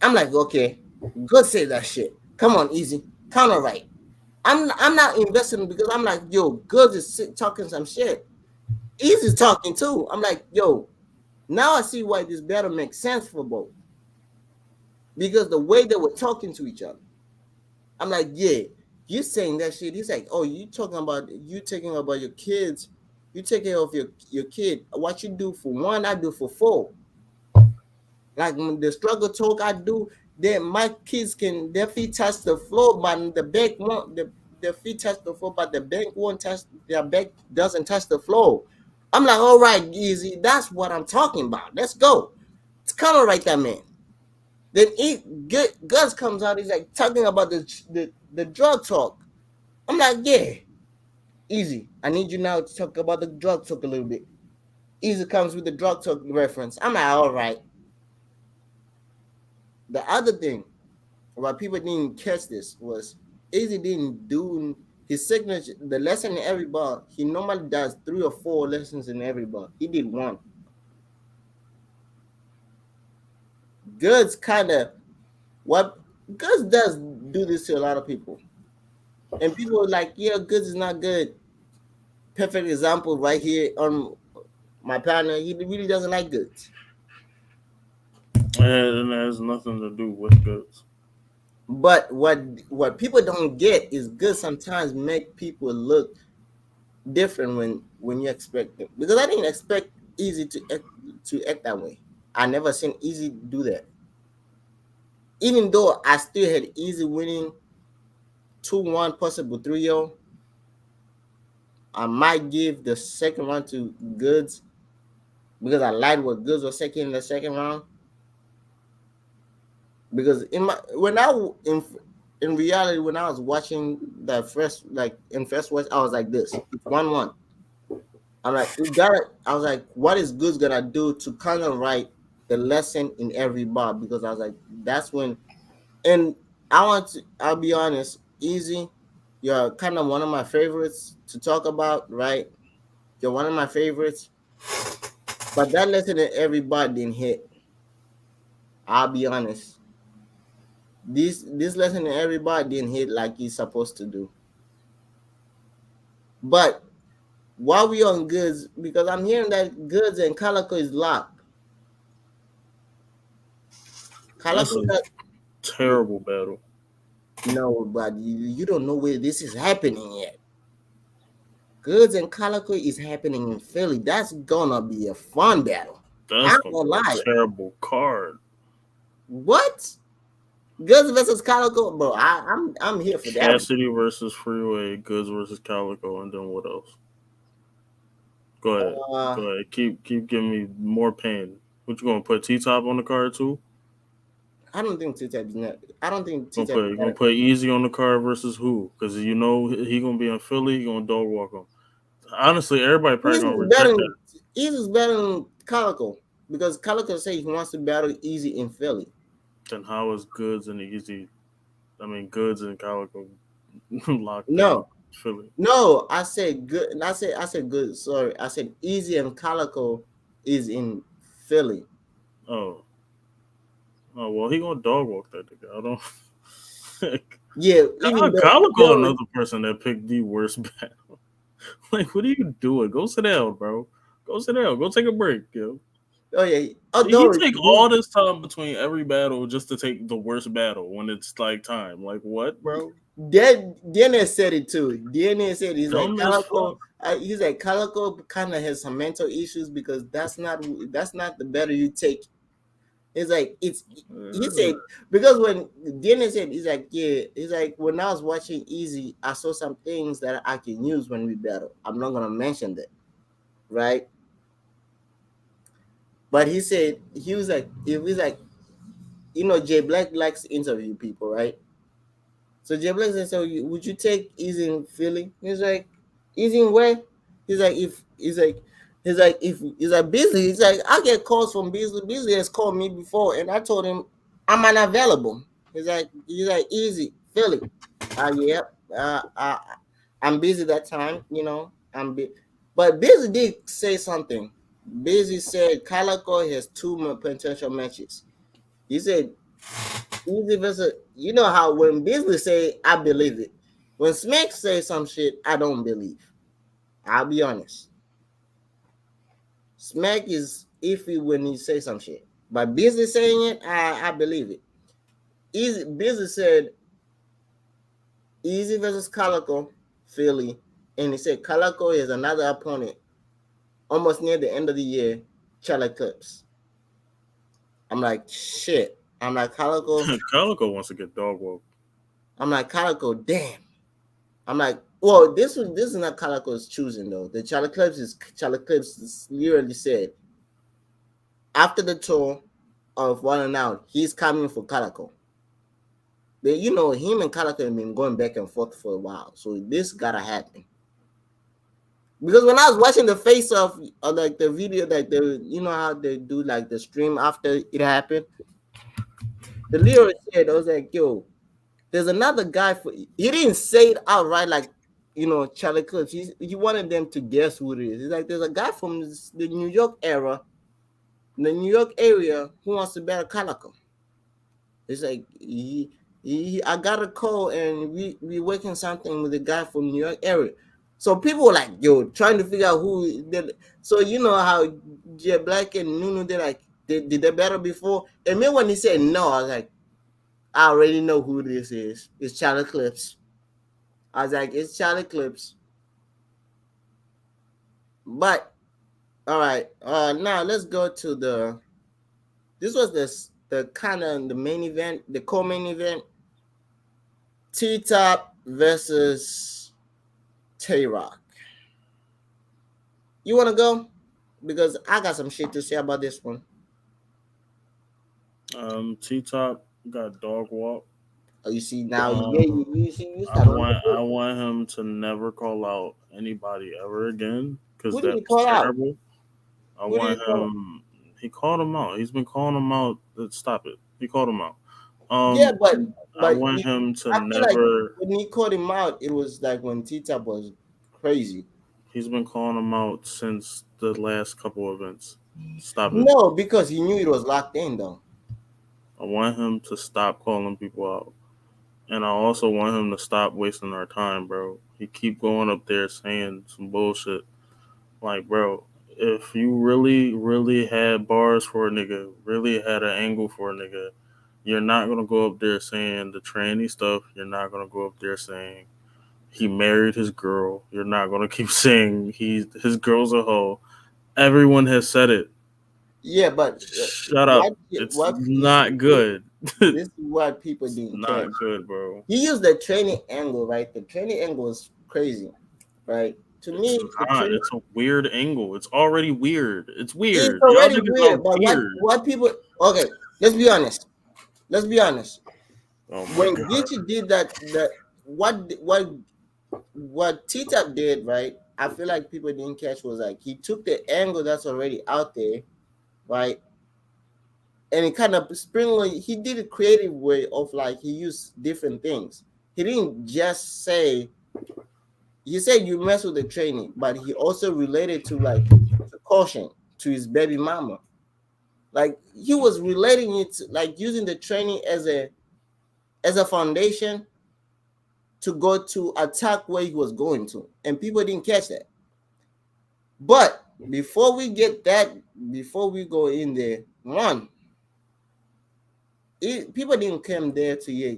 okay, Good say that shit. Come on, Easy. Counter right. I'm not investing because I'm like, yo, Good is talking some shit. Easy's talking too. I'm like, yo, now I see why this battle makes sense for both. Because the way they were talking to each other. I'm like, yeah, you saying that shit. He's like, oh, you talking about you taking about your kids, you take care of your kid. What you do for one, I do for four. Like when the struggle talk I do, then my kids can their feet touch the floor, but the back won't their feet touch the floor, but the back won't touch their back doesn't touch the floor. I'm like, all right, easy. That's what I'm talking about. Let's go. It's kind of right that man. Then Gus comes out, he's like talking about the drug talk. I'm like, yeah, easy. I need you now to talk about the drug talk a little bit. Easy comes with the drug talk reference. I'm like, all right. The other thing why people didn't catch this was Easy didn't do his signature, the lesson in every bar. He normally does 3 or 4 lessons in every bar. He did one. Goods kind of what Goods does do this to a lot of people, and people are like, yeah, Goods is not good. Perfect example right here on my partner. He really doesn't like Goods, And it has nothing to do with goods. but what people don't get is Goods sometimes make people look different when you expect them. Because I didn't expect Easy to act that way. I never seen Easy do that. Even though I still had Easy winning 2-1, possible 3-0, I might give the second round to Goods because I liked what Goods was second in the second round. Because in reality when I was watching the first like in first watch, I was like this. It's 1-1. I'm like, we gotta. I was like, what is Goods gonna do to kind of write the lesson in every bar? Because I was like, that's when. And I want to. I'll be honest, Easy. You're kind of one of my favorites to talk about, right? You're one of my favorites, but that lesson in every bar didn't hit. I'll be honest. This lesson in every bar didn't hit like he's supposed to do. But while we on Goods, because I'm hearing that Goods and Calico is locked. That's Calico a got. terrible battle. No, but you don't know where this is happening yet. Goods and Calico is happening in Philly. That's gonna be a fun battle. That's I'm gonna gonna be lie. a terrible card. What? Goods versus Calico, bro. I'm here for that one. Cassidy versus Freeway, Goods versus Calico, and then what else? Go ahead. Uh, Go ahead. Keep giving me more pain. What you gonna put T Top on the card too? I don't think T-Type is not. I don't think Gonna T-Type put is you gonna better. put Easy on the card versus who? Because you know he gonna be in Philly. He gonna dog walk him. Honestly, everybody probably Easy gonna is better. reject that. Easy is better than Calico because Calico say he wants to battle Easy in Philly. Then how is Goods and Easy? I mean, Goods and Calico locked in No, Philly. no. I said good. I said good. Sorry, I said Easy and Calico is in Philly. Oh, oh well, he gonna dog walk that nigga. I don't. Yeah, even though Calico another person that picked the worst battle. Like, what are you doing? Go sit down, bro. Go sit down. Go take a break, yo. oh yeah, He although take all this time between every battle just to take the worst battle when it's like time. Like what, bro? DNA said it too. DNA said he's like Dumb as fuck. Calico. He's like Calico kind of has some mental issues because that's not the better you take. It's like it's he said because when DNA said he's like yeah he's like when I was watching Easy I saw some things that I can use when we battle. I'm not gonna mention that, right? But he was like, it was like, Jay Black likes to interview people, right? So Jay Black said, "So would you take Easy in Philly?" He's like, "Easy in where?" He's like, "If if he's like Beasley." He's like, "I get calls from Beasley. Beasley has called me before, and I told him I'm unavailable." He's like Easy Philly. Yep. I'm busy that time. But Busy did say something. Busy said Calico has two more potential matches. He said Easy versus, how when Beasley say I believe it. When Smack say some shit, I don't believe. I'll be honest. Smack is iffy when he say some shit. But Beasley saying it, I believe it. Easy Beasley said Easy versus Calico, Philly. And he said Calico is another opponent almost near the end of the year, Charlie Clips. I'm like, shit. I'm like, Calico. Calico wants to get dog woke. I'm like, Calico, damn. I'm like, well, this is not Calico's choosing though. The Charlie Clips literally said after the tour of One Out, he's coming for Calico. But him and Calico have been going back and forth for a while, so this gotta happen. Because when I was watching the face of like the video, like how they do like the stream after it happened, the lyric said, I was like, yo, there's another guy for. He didn't say it outright like Charlie Clips. He wanted them to guess who it is. He's like, there's a guy from the New York area who wants to battle Calico. It's like I got a call and we working something with a guy from New York area. So people were like, yo, trying to figure out who did. So you know how Jay Black and Nunu did they battle before? And then when he said no, I was like, I already know who this is. It's Charlie Clips. I was like, it's Charlie Clips. But all right, now let's go to the. This was the kind of the main event, the co-main event. T Top versus Tay Roc. You want to go? Because I got some shit to say about this one. T Top got dog walk. Oh, you see now, you see, you I start on want the. I want him to never call out anybody ever again because Who did that he was call out? terrible. I Who did he want call out? him. He called him out. He's been calling him out. Stop it. He called him out. Yeah, but I but want him to I feel like never. when he called him out, it was like when T Top was crazy. He's been calling him out since the last couple events. Stop it. No, because he knew it was locked in though. I want him to stop calling people out. And I also want him to stop wasting our time, bro. He keep going up there saying some bullshit. Like, bro, if you really, really had bars for a nigga, really had an angle for a nigga, you're not gonna go up there saying the tranny stuff. You're not gonna go up there saying he married his girl. You're not gonna keep saying his girl's a hoe. Everyone has said it. Yeah, but Shut up. It's not good. this is what people It's didn't not catch. good, bro. He used the training angle, right? The training angle is crazy, right? To It's me, the not. training It's a weird angle. It's already weird. It's it's weird. Y'all already niggas are weird. But what weird. what people? Okay, let's be honest. Let's be honest. Oh my When god. Geechi did that what Tita did, right? I feel like people didn't catch was like he took the angle that's already out there, right? And he kind of springly he did a creative way of like he used different things. He didn't just say he said you mess with the training, but he also related to like to caution to his baby mama. Like he was relating it to, like using the training as a foundation to go to attack where he was going to, and people didn't catch that. But before we get that, before we go in there, people didn't come there to hear.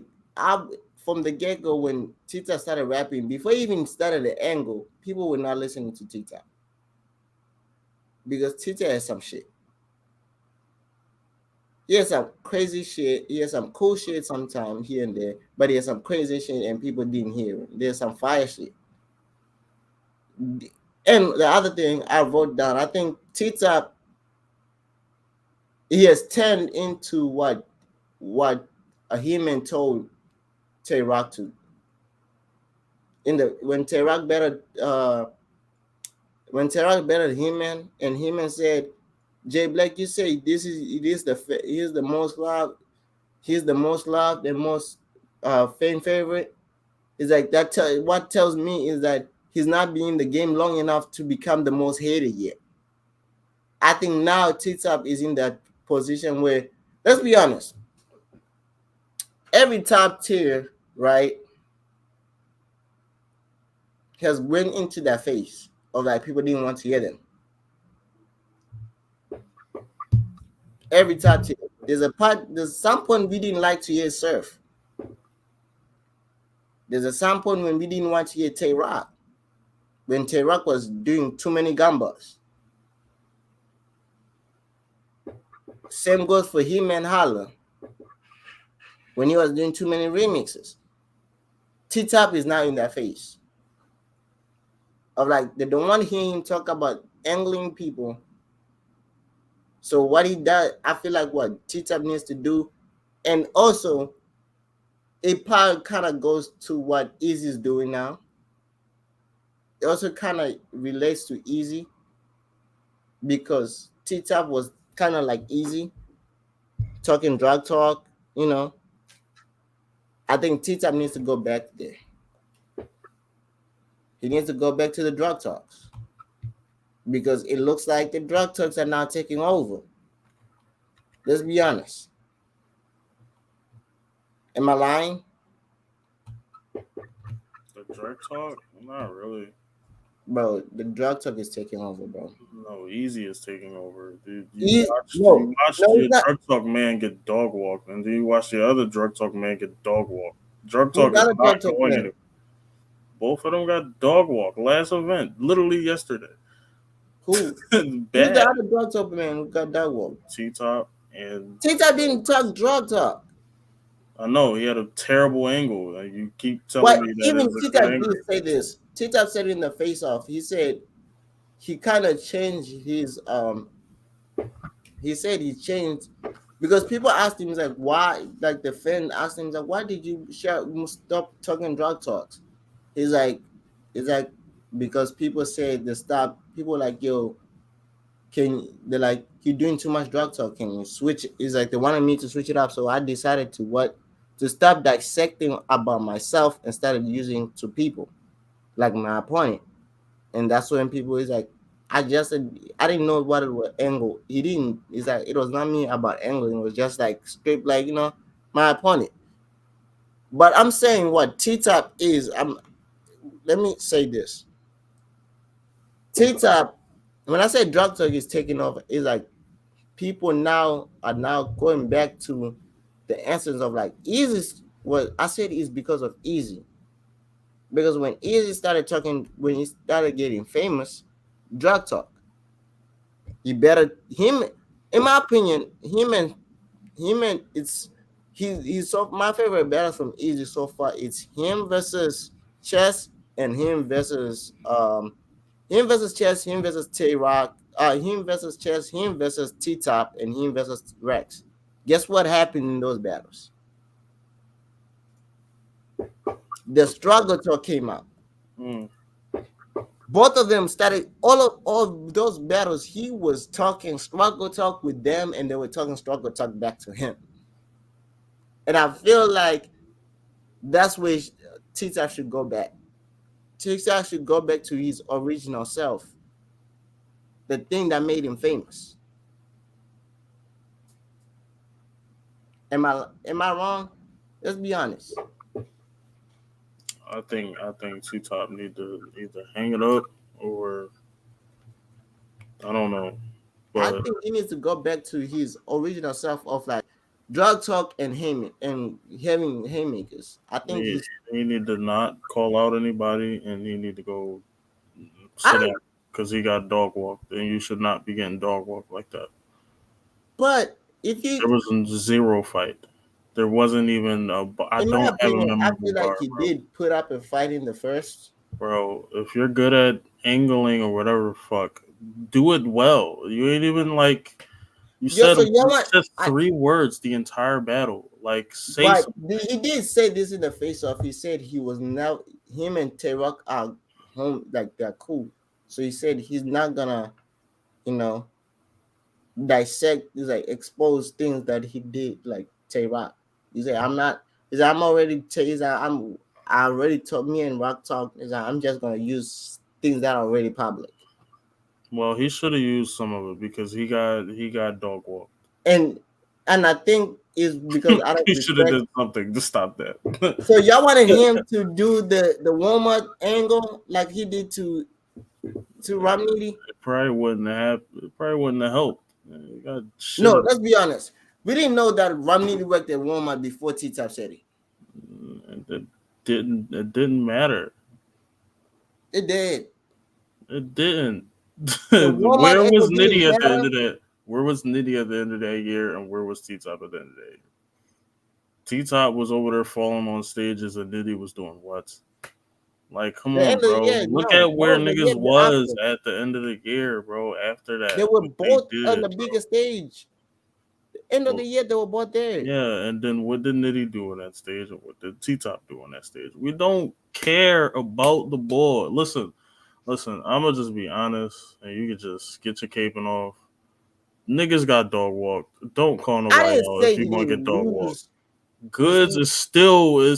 From the get go when Tita started rapping, before he even started the angle, people were not listening to Tita because Tita has some shit. He has some crazy shit. He has some cool shit sometimes here and there, but he has some crazy shit and people didn't hear it. There's some fire shit. And the other thing I wrote down, I think Tita he has turned into what a human told Tay Roc to. In the when Tay Roc bettered He-Man, and He-Man said, Jay Black, you say he's the most loved, and most fan favorite. Is like that. What tells me is that he's not been in the game long enough to become the most hated yet. I think now T-Top is in that position where, let's be honest, every top tier, right, has went into that phase of like people didn't want to hear them. Every top tier. There's some point we didn't like to hear Surf. There's a some point when we didn't want to hear Tay Roc. When Tay Roc was doing too many gambas. Same goes for him and Holla when he was doing too many remixes. T-Top is now in that phase of like they don't want to hear him talk about angling people. So what he does, I feel like what T-Top needs to do, and also it probably kind of goes to what Easy's doing now. It also kind of relates to Easy because T-Top was kind of like Easy talking drug talk, you know. I think T-Top needs to go back there. He needs to go back to the drug talks because it looks like the drug talks are now taking over. Let's be honest. Am I lying? The drug talk? Not really. Bro, the drug talk is taking over, bro. No, Easy is taking over. Dude, No, you watched no, your it's not. drug talk man get dog walked, and then you watch the other drug talk man get dog walked. Drug Who's talk the is other not drug talk going man? anywhere. Both of them got dog walked last event, literally yesterday. Who? Who's the Bad. other drug talk man who got that one? T Top and Tita didn't talk drug talk. I know he had a terrible angle. Like, you keep telling What me that even it's a good Tita did angle. say this. Tita said in the face off, he said he kind of changed his he said he changed because people asked him like why, like the fan asked him like why did you stop talking drug talks? He's like he's like because people said they stop, people like yo, they're like you're doing too much drug talk, can you switch? It's like they wanted me to switch it up, so I decided to stop dissecting about myself and started using to people like my opponent. And that's when people is like, I just said I didn't know what it was angle. He didn't. It's like it was not me about angling. It was just like straight like my opponent. But I'm saying what T Top is. Let me say this. T Top. When I say drug talk is taking over, it's like people now are now going back to the essence of like easy. What I said is because of easy. Because when Easy started talking, when he started getting famous, drug talk. He better him, in my opinion, him and it's he's so my favorite battle from Easy so far. It's him versus Chess and him versus Chess, him versus Tay Roc, him versus Chess, him versus T Top, and him versus Rex. Guess what happened in those battles? The struggle talk came out. Mm. Both of them started all those battles. He was talking struggle talk with them, and they were talking struggle talk back to him. And I feel like that's where Tita should go back. Tita should go back to his original self, the thing that made him famous. Am I wrong? Let's be honest. I think T Top need to either hang it up or I don't know. I But think he needs to go back to his original self of like drug talk and having haymakers. I think he, he's. he need to not call out anybody, and he need to go I sit down don't. because he got dog walked, and you should not be getting dog walked like that. But if you, There was a zero fight. There wasn't even a. I in my don't have a opinion, I memorable feel like bar, he bro. did put up a fight in the first. Bro, if you're good at angling or whatever, fuck, do it well. You ain't even like So you know You what? said 3 words the entire battle. Like say But something. he did say this in the face off. He said he was now him and Tay Roc are home, like they're cool. So he said he's not gonna, you know, dissect, he's like expose things that he did, like Tay Roc. He said I'm not. He's like, I'm already. He's like, I already told me and Rock talk. He's like, I'm just gonna use things that are already public. Well, he should have used some of it because he got dog walked. And I think is because out of He should have respect. did something to stop that. So y'all wanted him to do the warm up angle like he did to Romney. It probably wouldn't have. It probably wouldn't have helped. You got No, shitted let's be honest. We didn't know that Romney worked at Walmart before T-Top said it. on. It didn't. It didn't matter. It did. It didn't. The Walmart Where angle was didn't Nitty at the end matter. of that? Where was Nitty at the end of that year, and where was T Top at the end of that year? T Top was over there falling on stages, and Nitty was doing what? Like, come The end on, of the bro. year, Look no, at that where was the year niggas was after. at the end of the year, bro. After They that, were what they both on did, the bro. biggest stage. The end of Well, the year, they were both there. yeah, and then what did Nitty do on that stage, and what did T Top do on that stage? We don't care about the board. Listen. I'm gonna just be honest, and you can just get your caping off. Niggas got dog walked. Don't call I nobody didn't out if say you're he gonna get didn't dog walked. lose. You Goods see, is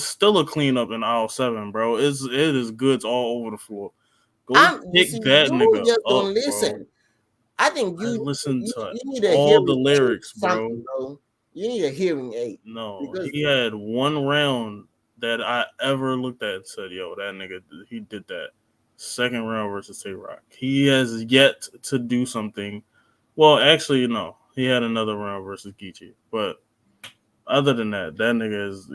still a cleanup in aisle 7, bro. It is goods all over the floor. Go pick that you nigga just up, don't bro. listen. I think I listened to you need a all the hearing aid, lyrics, bro. something, bro. You need a hearing aid No, because he had one round that I ever looked at and said, "Yo, that nigga, he did that." Second round versus Tay Roc. He has yet to do something. Well, actually, no. He had another round versus Geechi, but other than that, that nigga is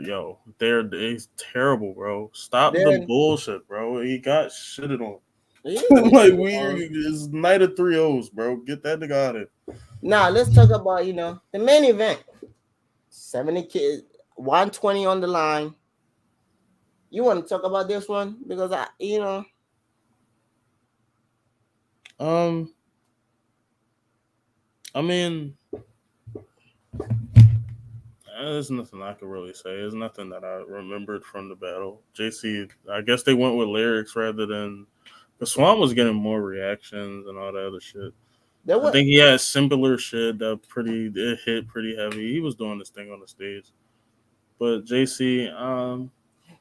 he's terrible, bro. Stop the then bullshit, bro. He got shitted on. he didn't get Like shit we on. it's night of 3-0s, bro. Get that nigga out of it. Now let's talk about the main event. 70 kids, 120 on the line. You want to talk about this one because Um, I mean, there's nothing I could really say. There's nothing that I remembered from the battle. JC, I guess they went with lyrics rather than the Swan was getting more reactions and all that other shit. there I was. think he had simpler shit that it hit pretty heavy. He was doing this thing on the stage. But JC,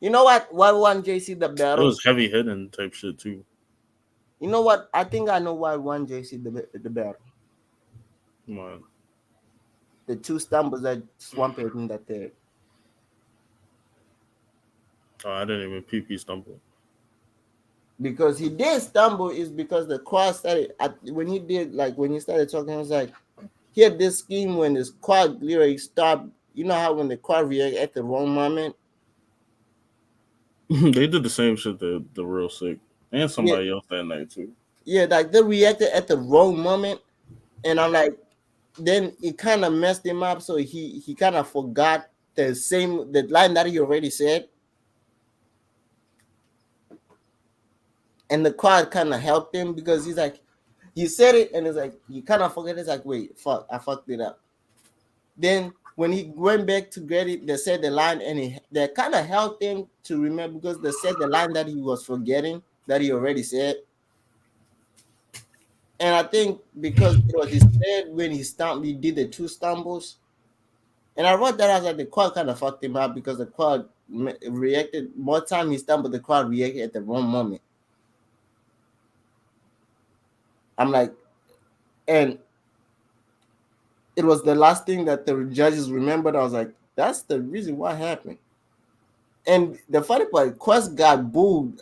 You know what? Why won JC the it battle? was heavy hitting type shit too. You know what? I think I know why won JC the battle. Come on. The two stumbles that Swamp had in that third. Oh, I didn't even PP stumble. Because he did stumble is because the quad started when he did, like, when he started talking, I was like, he had this scheme when this quad literally stopped. You know how when the quad react at the wrong moment? They did the same shit that the real sick and Yeah, somebody else that night too. yeah, like they reacted at the wrong moment. And I'm like, then it kind of messed him up. So he kind of forgot the line that he already said. And the quad kind of helped him because he's like, he said it and it's like, you kind of forget. It's like, wait, fuck, I fucked it up. Then when he went back to get it, they said the line and they kind of helped him to remember because they said the line that he was forgetting that he already said. And I think because it was his third when he did the two stumbles. And I wrote that as like the quad kind of fucked him up because the quad reacted more time he stumbled, the quad reacted at the wrong moment. I'm like, and it was the last thing that the judges remembered. I was like, that's the reason what happened. And the funny part, Quest got booed.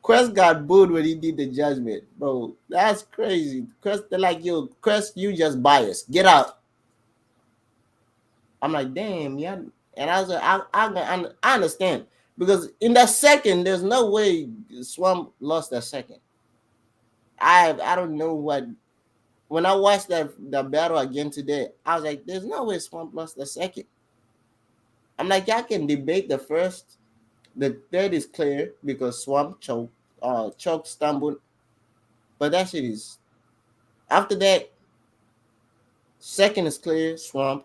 Quest got booed when he did the judgment, bro. That's crazy. Quest, they're like, yo, Quest, you just biased. Get out. I'm like, damn, yeah. And I was like, I understand because in that second, there's no way Swamp lost that second. I don't know what. When I watched the battle again today, I was like, there's no way Swamp lost the second. I'm like, I can debate the first. The third is clear because Swamp choked, stumbled, but that shit is. After that, second is clear, Swamp.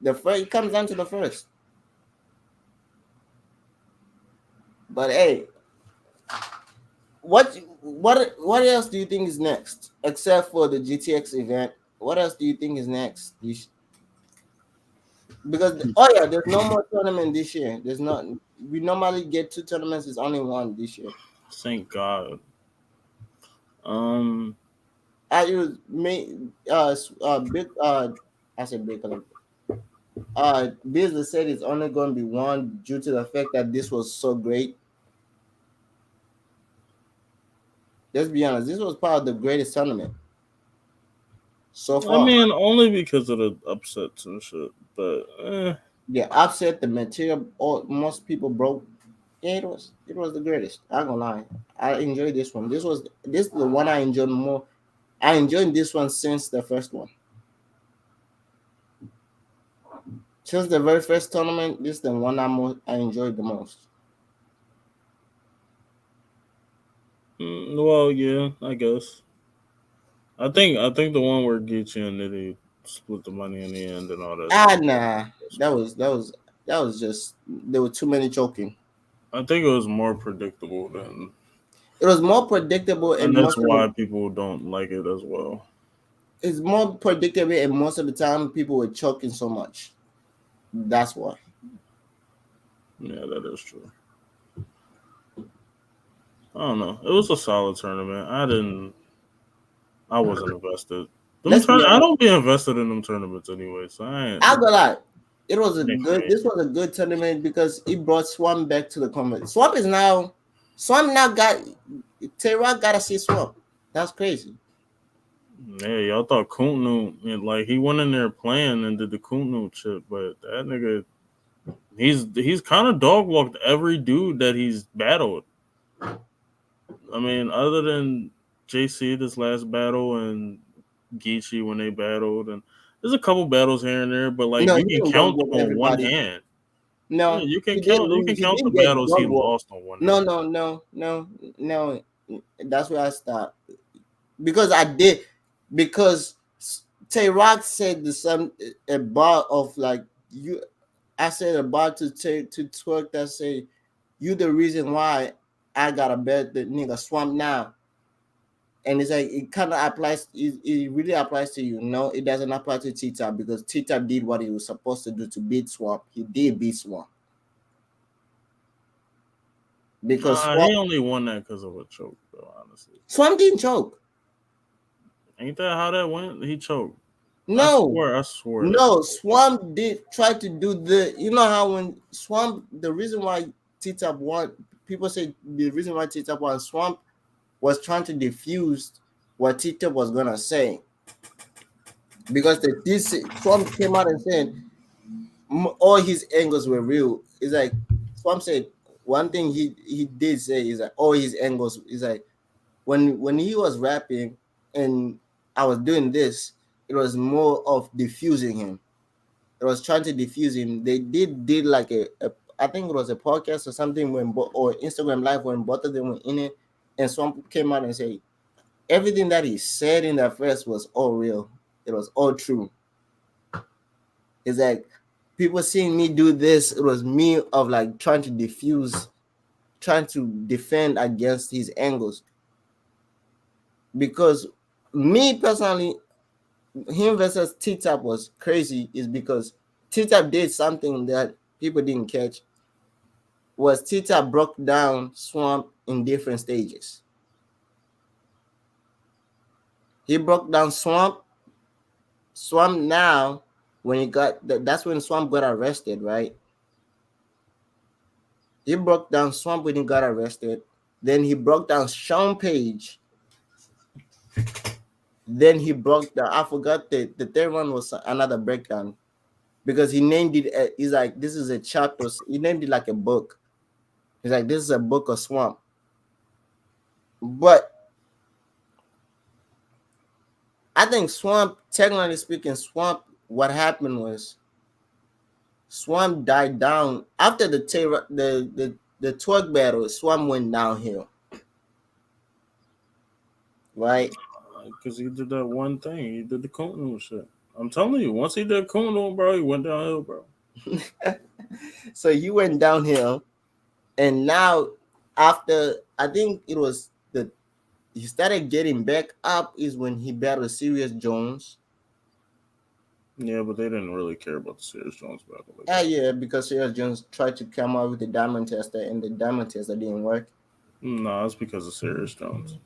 The first, it comes down to the first. But hey, what else do you think is next? Except for the GTX event, what else do you think is next? Because oh yeah, there's no more tournament this year. There's not. We normally get two tournaments. It's only one this year. Thank God. Um, I use me big I said big color. Business said it's only going to be one due to the fact that this was so great. Let's be honest, this was part of the greatest tournament so I far. mean, only because of the upsets and shit. But Yeah, upset the material. All most people broke. Yeah, it was the greatest. I'm gonna lie. I enjoyed this one. This is the one I enjoyed more. I enjoyed this one since the first one. Since the very first tournament, this is the one I enjoyed the most. well, yeah, I guess. I think the one where Geechi and Nitty split the money in the end and all that Ah, stuff. nah, Was that cool. was that was that was just there were too many choking. I think it was more predictable than, It was more predictable and and that's most of the why people don't like it as well. it's more predictable and most of the time people were choking so much. That's why. Yeah, that is true. I don't know. It was a solid tournament. I wasn't invested. Let's be I honest. don't be invested in them tournaments anyway, so I'll go lie. It was a it ain't for good. me. This was a good tournament because it brought Swamp back to the conversation. Swamp now got Tay Roc gotta see Swamp. That's crazy. Yeah, y'all thought Kuntnu, like he went in there playing and did the Kuntnu chip, but that nigga, he's kind of dog walked every dude that he's battled. I mean, other than JC this last battle and Geechi when they battled, and there's a couple battles here and there, but like No, he you can didn't dog count walk them on one everybody. hand. Yeah, No, you can he did count. You lose. can He count the didn't get battles he dog walk. lost on one No, hand. no, no, no, no. That's where I stopped because I did because Tay Roc said the some a bar of like you. I said about to twerk that say you the reason why I gotta bet the nigga Swamp now. And it's like it kind of applies. It really applies to you. No, it doesn't apply to Tita because Tita did what he was supposed to do to beat Swamp. He did beat Swamp because Nah, he only won that because of a choke, though. Honestly, Swamp didn't choke. ain't that how that went? He choked. No, I swear that's how no. it went. Swamp did try to do the. You know how when Swamp, the reason why Tita won, people say the reason why Tita won, Swamp was trying to diffuse what Tita was gonna say because this Swamp came out and said all his angles were real. It's like Swamp said one thing he did say is like all his angles is like when he was rapping and I was doing this, it was more of diffusing him. It was trying to diffuse him. They did like a I think it was a podcast or something or Instagram live when both of them were in it, and Swamp came out and said everything that he said in that verse was all real. It was all true. It's like people seeing me do this, it was me of like trying to diffuse, trying to defend against his angles. Because me personally, him versus T-Tap was crazy, is because T-Tap did something that people didn't catch. Was T-Tap broke down Swamp in different stages. He broke down Swamp now when he got that's when Swamp got arrested, right? He broke down Swamp when he got arrested. Then he broke down Sean Page. Then he broke down. I forgot the third one was another breakdown because he named it. He's like, this is a chapter. He named it like a book. He's like, this is a book of Swamp. But I think Swamp, technically speaking, Swamp. What happened was Swamp died down after the twerk battle. Swamp went downhill, right? Because he did that one thing. He did the Kunu shit. I'm telling you, once he did Kunu, bro, he went downhill, bro. So he went downhill, and now after I think it was the he started getting back up is when he battled Serious Jones. Yeah, but they didn't really care about the Serious Jones battle like Ah, that. yeah, because Serious Jones tried to come out with the diamond tester, and the diamond tester didn't work. No, it's because of Serious Jones.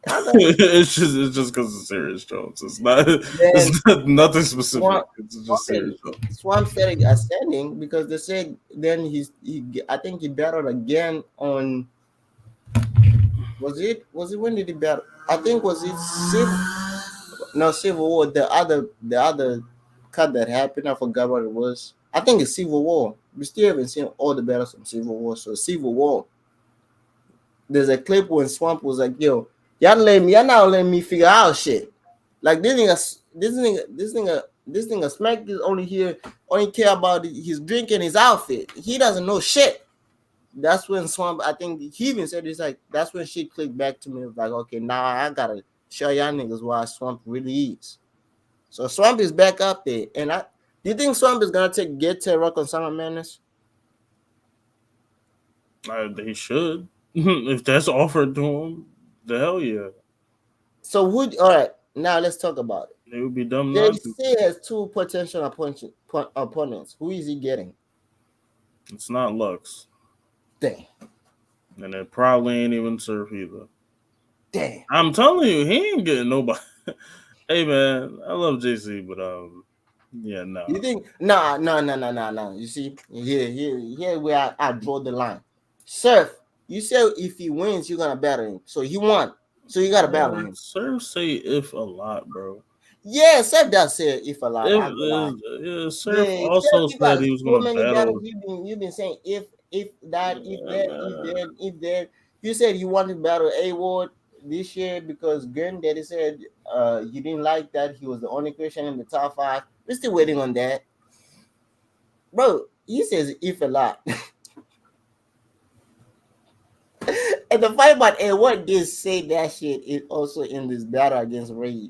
Okay. It's just because of Serious Jones. It's not. Then It's not nothing specific. Swamp, It's just Serious Swamp, Jones. Swamp started ascending because they said then I think he battled again on was it when did he battle? I think was it Civil War, the other cut that happened, I forgot what it was. I think it's Civil War. We still haven't seen all the battles from Civil War. So Civil War, there's a clip when Swamp was like, "Yo, y'all not letting me figure out shit. Like this nigga Smack is only care about his drink and his outfit. He doesn't know shit." That's when Swamp, I think he even said it's like that's when shit clicked back to me. It was like, okay, now I gotta show y'all niggas why Swamp really is. So Swamp is back up there, and do you think Swamp is gonna get Tay Roc on Summer Madness? They should. If that's offered to him, the hell yeah. So all right, now let's talk about it. They would be dumb They not to. say has two potential opponents. Who is he getting? It's not Lux. Damn, And it probably ain't even Surf either. damn. I'm telling you, he ain't getting nobody. Hey man, I love JC, but yeah, nah. You think? Nah, no, no, no, no, no. You see, here where I draw the line. Surf, you said if he wins, you're gonna battle him. So he won. So you gotta battle him. Surf say if a lot, bro. Yeah, Surf does say if a lot. If I can lie. Surf Yeah, Surf, also you got said he was so gonna many battles. battle. You've been saying if that if that if Uh, that if that. You said you wanted to battle A Ward this year because Granddaddy said you didn't like that he was the only Christian in the top five. We're still waiting on that, bro. He says if a lot. And the fight about A Ward did say that shit is also in this battle against Ray.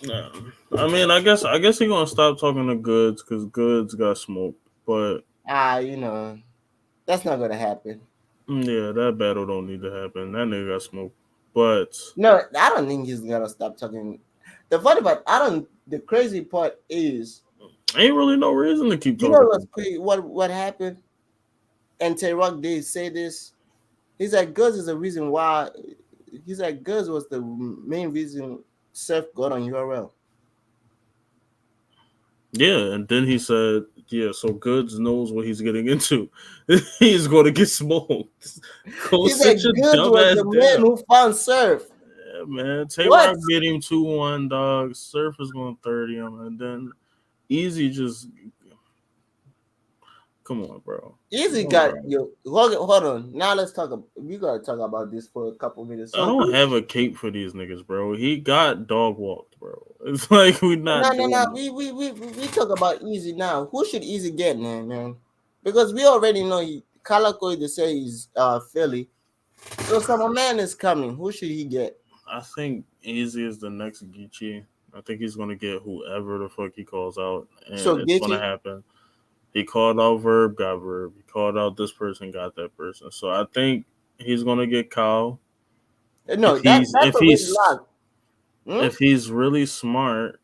nah. I mean, I guess he gonna stop talking to Goods because Goods got smoked. But That's not gonna happen. yeah, that battle don't need to happen. That nigga got smoked. But No, I don't think he's gonna stop talking. The funny part, I don't. The crazy part is, ain't really no reason to keep you know talking to what's him. crazy? What happened? And Tay Roc did say this. He's like, Guz is the reason why. He's like, Guz was the main reason Seth got on URL. Yeah, and then he said, "Yeah, so Goods knows what he's getting into. He's going to get smoked. Go He's like, sit your Guz dumb was ass the man down." who found Surf. Yeah, man. Tay What? Roc beat him 2-1, dog. Surf is going 30 him, and then Easy just come on, bro. Come Easy on, got bro. yo. Hold on. Now let's talk. We gotta talk about this for a couple minutes. I So don't have a cape for these niggas, bro. He got dog walked, bro. It's like we no, not no, no. doing it. We talk about Easy now. Who should Easy get, man? Because we already know Calico. They say he's Philly. So some man is coming. Who should he get? I think Easy is the next Geechi. I think he's gonna get whoever the fuck he calls out, and So it's gonna Geechi. happen. He called out Verb, got Verb. He called out this person, got that person. So I think he's gonna get Kyle. No, that's If already he's locked. Hmm? if he's really smart,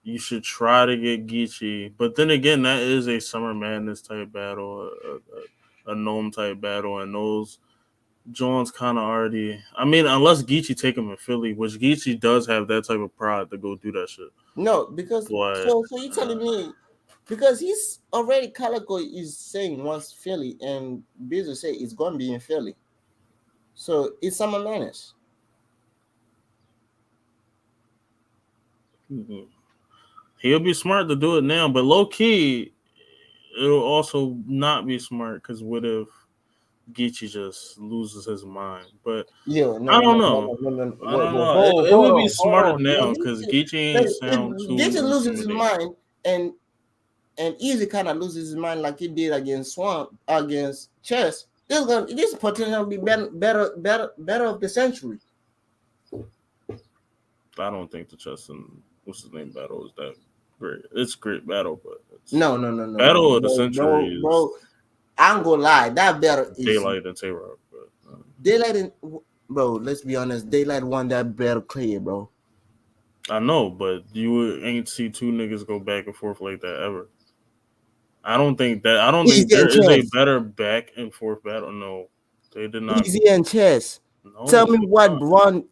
you should try to get Geechi. But then again, that is a Summer Madness type battle, a Gnome type battle, and those Jones kind of already. I mean, unless Geechi take him in Philly, which Geechi does have that type of pride to go do that shit. No, because But so you telling me because he's already Calico is saying wants Philly and Bezos say it's gonna be in Philly. So it's Summer Madness. mhm. He'll be smart to do it now. But low key, it'll also not be smart because what if Geechi just loses his mind? But Yo, no, I no, don't no, no, know. no, no, no. I Wait, don't wait, know. It hold would be on, hold smarter on. No, now because Geechi like, ain't if sound Geechi too loses his intimidating. mind and Easy kind of loses his mind like he did against Swamp against Chess, this potentially be better of the century. I don't think the chess and what's his name battle is that great. It's a great battle, but it's No, no, no, no, no, battle of the bro, century is bro. I'm gonna lie. That battle is Daylight and Tay Roc. But Daylight and bro. Let's be honest. Daylight won that battle clear, bro. I know, but you ain't see two niggas go back and forth like that ever. I don't think that. I don't think Easy there and is a chess. better back and forth battle. No, they did not. Easy and chess. Tell No, me it's what not. run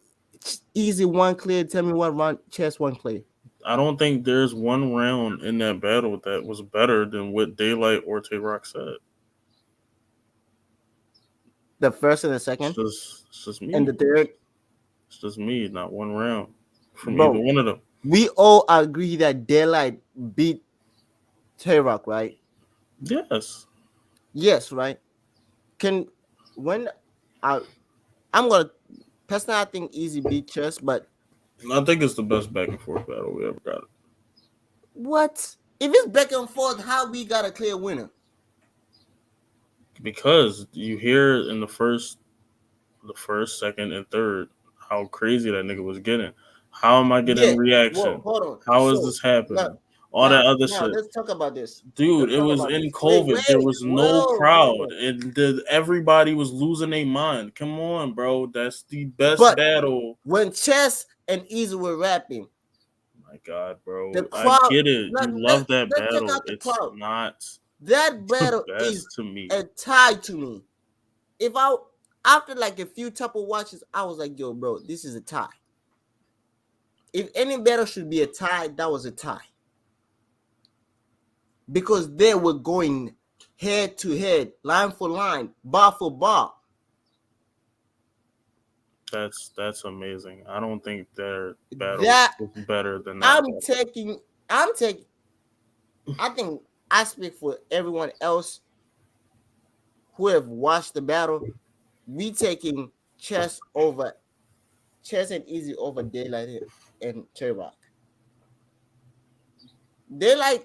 easy one clear. Tell me what run chess one clear. I don't think there's one round in that battle that was better than what Daylight or Tay Roc said. The first and the second It's just and the me. third, It's just me. Not one round from either bro. one of them. We all agree that Daylight beat Tay Roc, right? Yes, Yes, right. Can when I I'm gonna personally I think easy beat chess, but I think it's the best back and forth battle we ever got. what if it's back and forth? How we got a clear winner? Because you hear in the first, second, and third how crazy that nigga was getting. How am I Yeah. getting Well, reaction? hold on. How is So this now, happening? All that now, other now, shit. let's talk about this. Dude, Let's it talk was about in this. Wait, COVID. There wait. was no Whoa, hold crowd, on. and everybody was losing their mind. Come on, bro. That's the best But battle. when chess and easy were rapping, My God, the bro. I crowd. get it. You love that Let's check battle. out the It's crowd. not That the battle is best to me. a tie to me. If I after like a few couple watches, I was like, yo, bro, this is a tie. If any battle should be a tie, that was a tie. Because they were going head to head, line for line, bar for bar. That's amazing. I don't think their battle That was better than that I'm battle. taking, I'm taking, I think I speak for everyone else who have watched the battle. We taking chess and easy over daylight and Tay Roc.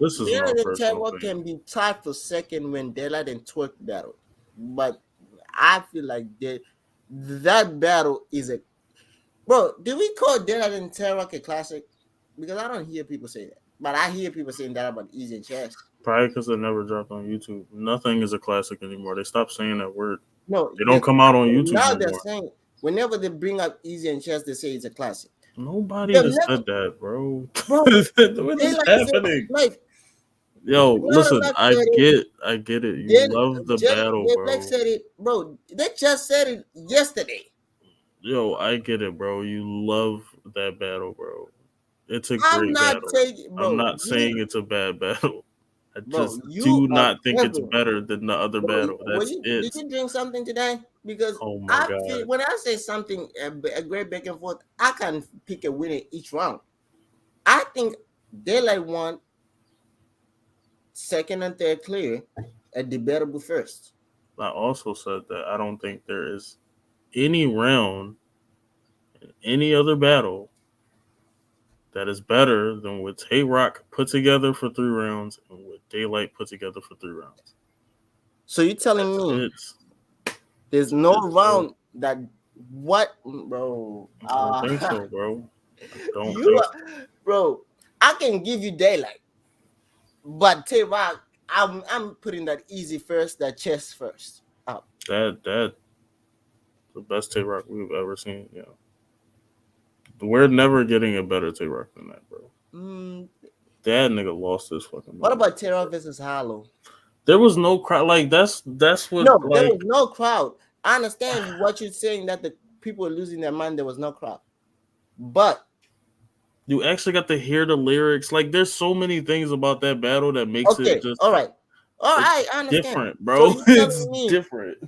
This is my Daylight and Tay personal Roc opinion. can be tied for second when daylight and twerk battle. But I feel like that battle is a bro. Do we call daylight and Tay Roc a classic? Because I don't hear people say that. But I hear people saying that about easy and chess. Probably because it never dropped on YouTube. Nothing is a classic anymore. They stopped saying that word. No, They don't come out on YouTube now no they're more. saying whenever they bring up easy and chess, they say it's a classic. Nobody They've has never, said that, bro. bro. What is Daylight said happening? like Yo, not listen, enough said it. I get it. You Then love the battle, Jay Black bro. said it, bro. They just said it yesterday. Yo, I get it, bro. You love that battle, bro. It's a I'm great not battle. taking, I'm bro. not saying it's a bad battle. I Bro, just you do are not think it's never, better than the other bro. battle. Were That's you? Did it. you drink something today? Because Oh my I god. feel when I say something a great back and forth, I can pick a winner each round. I think Daylight won second and third clear, a debatable first. I also said that I don't think there is any round in any other battle that is better than what Tay Roc put together for 3 rounds and what Daylight put together for 3 rounds. So you telling That's me it. there's That's no it, bro. round that what, bro? I don't think so, bro. I don't You think so. are, bro. I can give you Daylight, but Tay Roc, I'm putting that easy first, that chess first. That the best Tay Roc we've ever seen. Yeah, we're never getting a better Tay Roc than that, bro. Mm, That nigga lost his fucking what mind. about Terror versus Hollow? There was no crowd. Like that's what No, there like was no crowd. I understand what you're saying that the people are losing their mind. There was no crowd, but you actually got to hear the lyrics. Like there's so many things about that battle that makes it okay, just all it's right, I understand. different, So bro. It's different.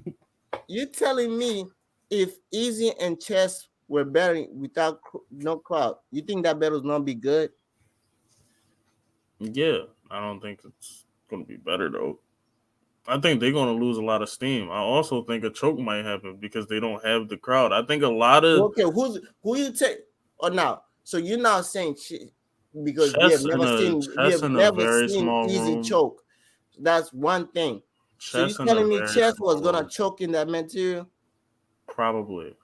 you telling me if Easy and Chess were better without no crowd, you think that battle not be good? Yeah, I don't think it's gonna be better though. I think they're gonna lose a lot of steam. I also think a choke might happen because they don't have the crowd. I think a lot of Okay, who you take? Or now, so you're not saying shit because we chess have in a never very seen small Easy room. choke. That's one thing. So you Chess in a telling me very Chess was small gonna room. choke in that material? Probably.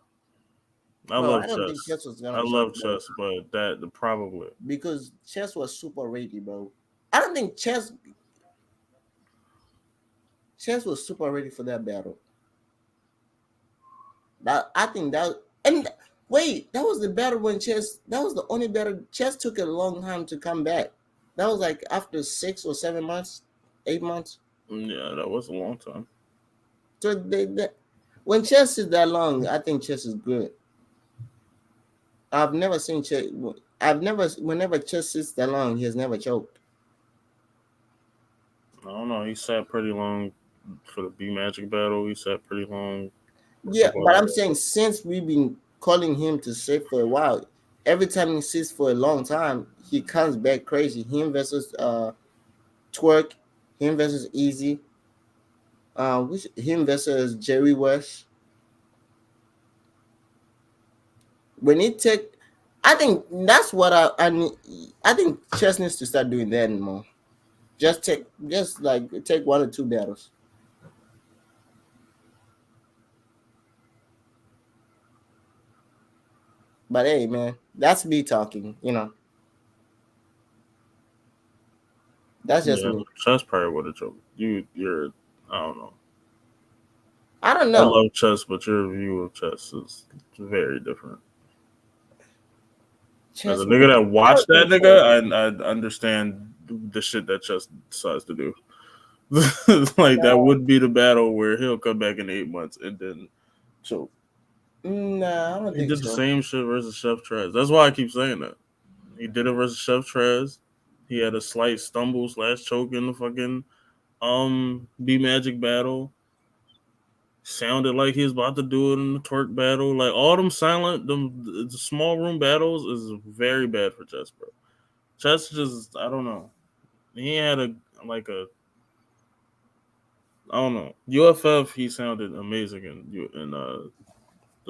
I Bro, love I don't think chess. Chess was I gonna choke, love bro, chess, but that probably. because Chess was super ready, bro. I don't think Chess was super ready for that battle. That I think that and wait, that was the battle when Chess. That was the only battle. Chess took a long time to come back. That was like after 6 or 7 months, 8 months. Yeah, that was a long time. So when Chess is that long, I think Chess is good. I've never seen Chess. I've never whenever Chess sits that long, he has never choked. I don't know. He sat pretty long for the B Magic battle. He sat pretty long for a Yeah, couple but other I'm saying battles. since we've been calling him to sit for a while, every time he sits for a long time, he comes back crazy. Him versus Twerk, him versus Easy, which him versus Jerry West. When he take, I think that's what I need. I think Chess needs to start doing that more. Just like take 1 or 2 battles. But hey, man, that's me talking. That's just Yeah, me. chess probably would have choked. You're. I don't know. I don't I know. love chess, but your view of chess is very different. As a Chess nigga was that watched that terrible. nigga, I understand the shit that chess decides to do. Like that would be the battle where he'll come back in 8 months and then choke. Nah, I don't He think did the so. same shit versus Chef Trez. That's why I keep saying that. He did it versus Chef Trez. He had a slight stumble slash choke in the fucking B Magic battle. Sounded like he was about to do it in the twerk battle. Like all them silent, the small room battles is very bad for Chess, bro. Chess just I don't know. He had a like a I don't know. UFF he sounded amazing in the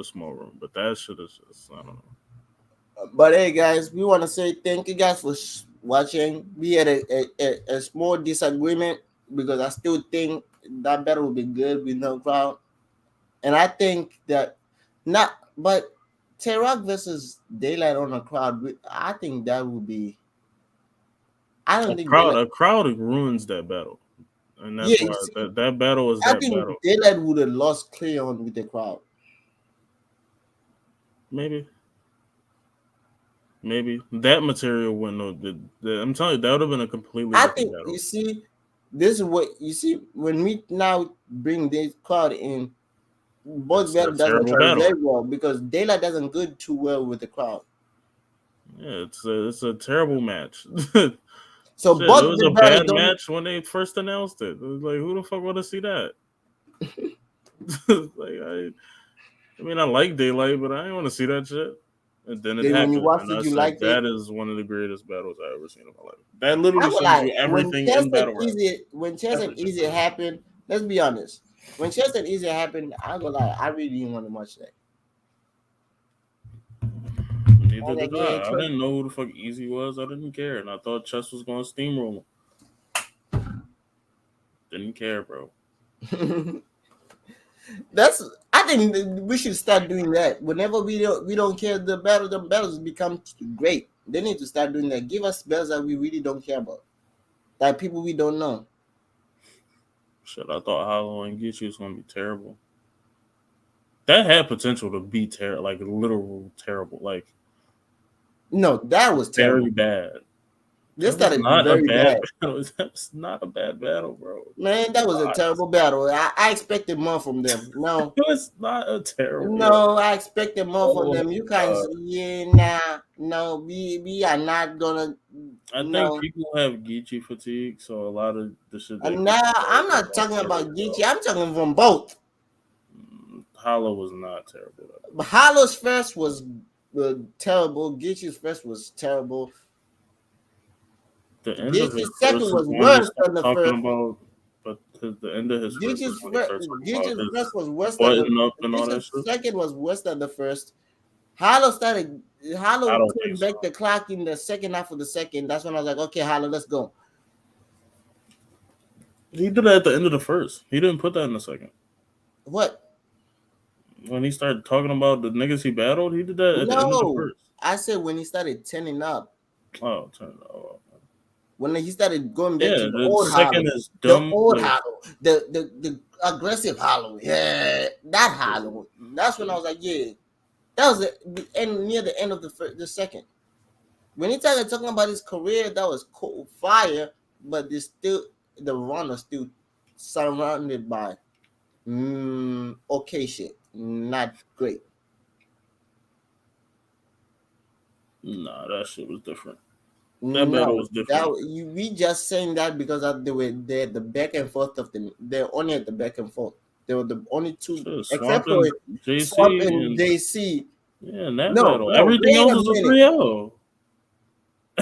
small room, but that shit is just I don't know. But hey, guys, we want to say thank you guys for watching. We had a small disagreement because I still think that battle will be good with no crowd, and I think that not. But Tay Roc versus Daylight on a crowd, I think that would be. I don't think Daylight. A crowd ruins that battle, and Yeah, that's you why see, that battle is I that think battle. Daylight would have lost clear on with the crowd. Maybe that material wouldn't know. I'm telling you, that would have been a completely I different think you battle. see, this is what you see when we now bring this crowd in. Both It's a battle doesn't terrible carry battle. very well because Daylight doesn't go too well with the crowd. Yeah, it's a terrible match. So Shit, it both was the a battles bad don't. match when they first announced it. It was like, who the fuck want to see that? Like, I mean, I like Daylight, but I didn't want to see that shit. And then it Then when you happened, watched and it, I you said liked that it. is one of the greatest battles I ever seen in my life. That I literally would shows like you everything in battle rap. When Chess and Everything. Easy happened. Let's be honest. When Chess and Easy happened, I go like I really didn't want to watch that. I Neither was like, did yeah, I. I didn't know who the fuck Easy was. I didn't care, and I thought Chess was going to steamroll him. Didn't care, bro. Trey. That's. I think we should start doing that. Whenever we don't care the battles become great. They need to start doing that. Give us battles that we really don't care about, like people we don't know. Shit, I thought Hollow and Geechi was going to be terrible. That had potential to be terrible, like literal terrible, like No, that was very terrible. bad. This That was started not a very bad bad. battle. That was not a bad battle, bro. Man, that was a terrible battle. I expected more from them. No, It was not a terrible. Yo, no, I expected more from oh them. You my can't god. say, yeah, nah, no, we are not gonna, I think no. people have Geechi fatigue, so a lot of the shit that And Geechi now I'm does, they not don't talking carry about Geechi. well. I'm talking from both. Hollow was not terrible. Hollow's first was terrible. Geechi's first was terrible. The end of his Geechi's second first is was when we worse start than the talking first. about, but the end of his first is when he starts talking about Geechi's first his was worse than the. button up and all that Geechi's shit. second was worse than the first. Hollow started. I Hollow don't think turned so. back the clock in the second half of the second. That's when I was like, okay, Hollow, let's go. He did it at the end of the first. He didn't put that in the second. What? When he started talking about the niggas he battled, he did that at the end of the No, verse. I said when he started turning up, Oh, turn it off. when he started going back to Yeah, the the old second Hollow, is the dumb. old Like, Hollow, the aggressive Hollow. Yeah, that Hollow. That's when I was like, yeah, that was the end near the end of the second. When he started talking about his career, that was cool, fire, but there's still the run was still surrounded by okay shit, not great. nah, that shit was different. That battle No, was different. we just saying that because they were there the back and forth of them. They're only at the back and forth. They were the only two, Shit, except Swamp for and Swamp JC and and JC. yeah, in that No, battle. no, Everything wait else a is a minute. 3-0.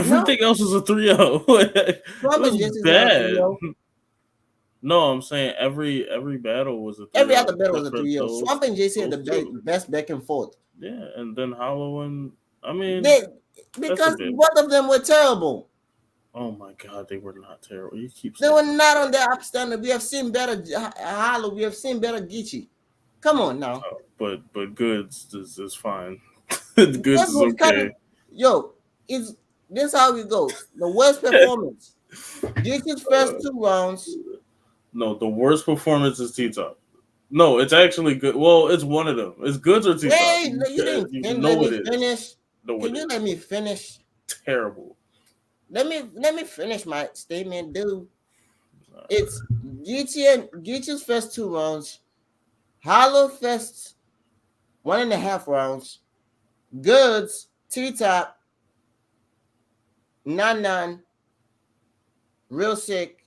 No, Everything else is a 3-0. It Swamp was and JC is not a three bad. 0. No, I'm saying every battle was a Every 3-0 other battle was except a for 3-0. those Swamp and JC had those the two. best back and forth. Yeah, and then Hollow and I mean They that's a because bit. both of them were terrible. Oh my god, they were not terrible. You keep They saying were not on their up standard. We have seen better Hollow. We have seen better Geechi. Come on now. oh, but goods is fine. Goods That is was kind okay. of yo. It's this how it goes. The worst performance. Geechi's first two rounds. No, the worst performance is T Top. No, it's actually good. Well, it's one of them. It's goods or T Top. Wait, you didn't You let know me it is. finish. No, it Can you let is me finish? terrible. Let me finish my statement, dude. It's Geechi's first two rounds. Hollow first 1.5 rounds. Goods, T Top, Nan, Real Sick,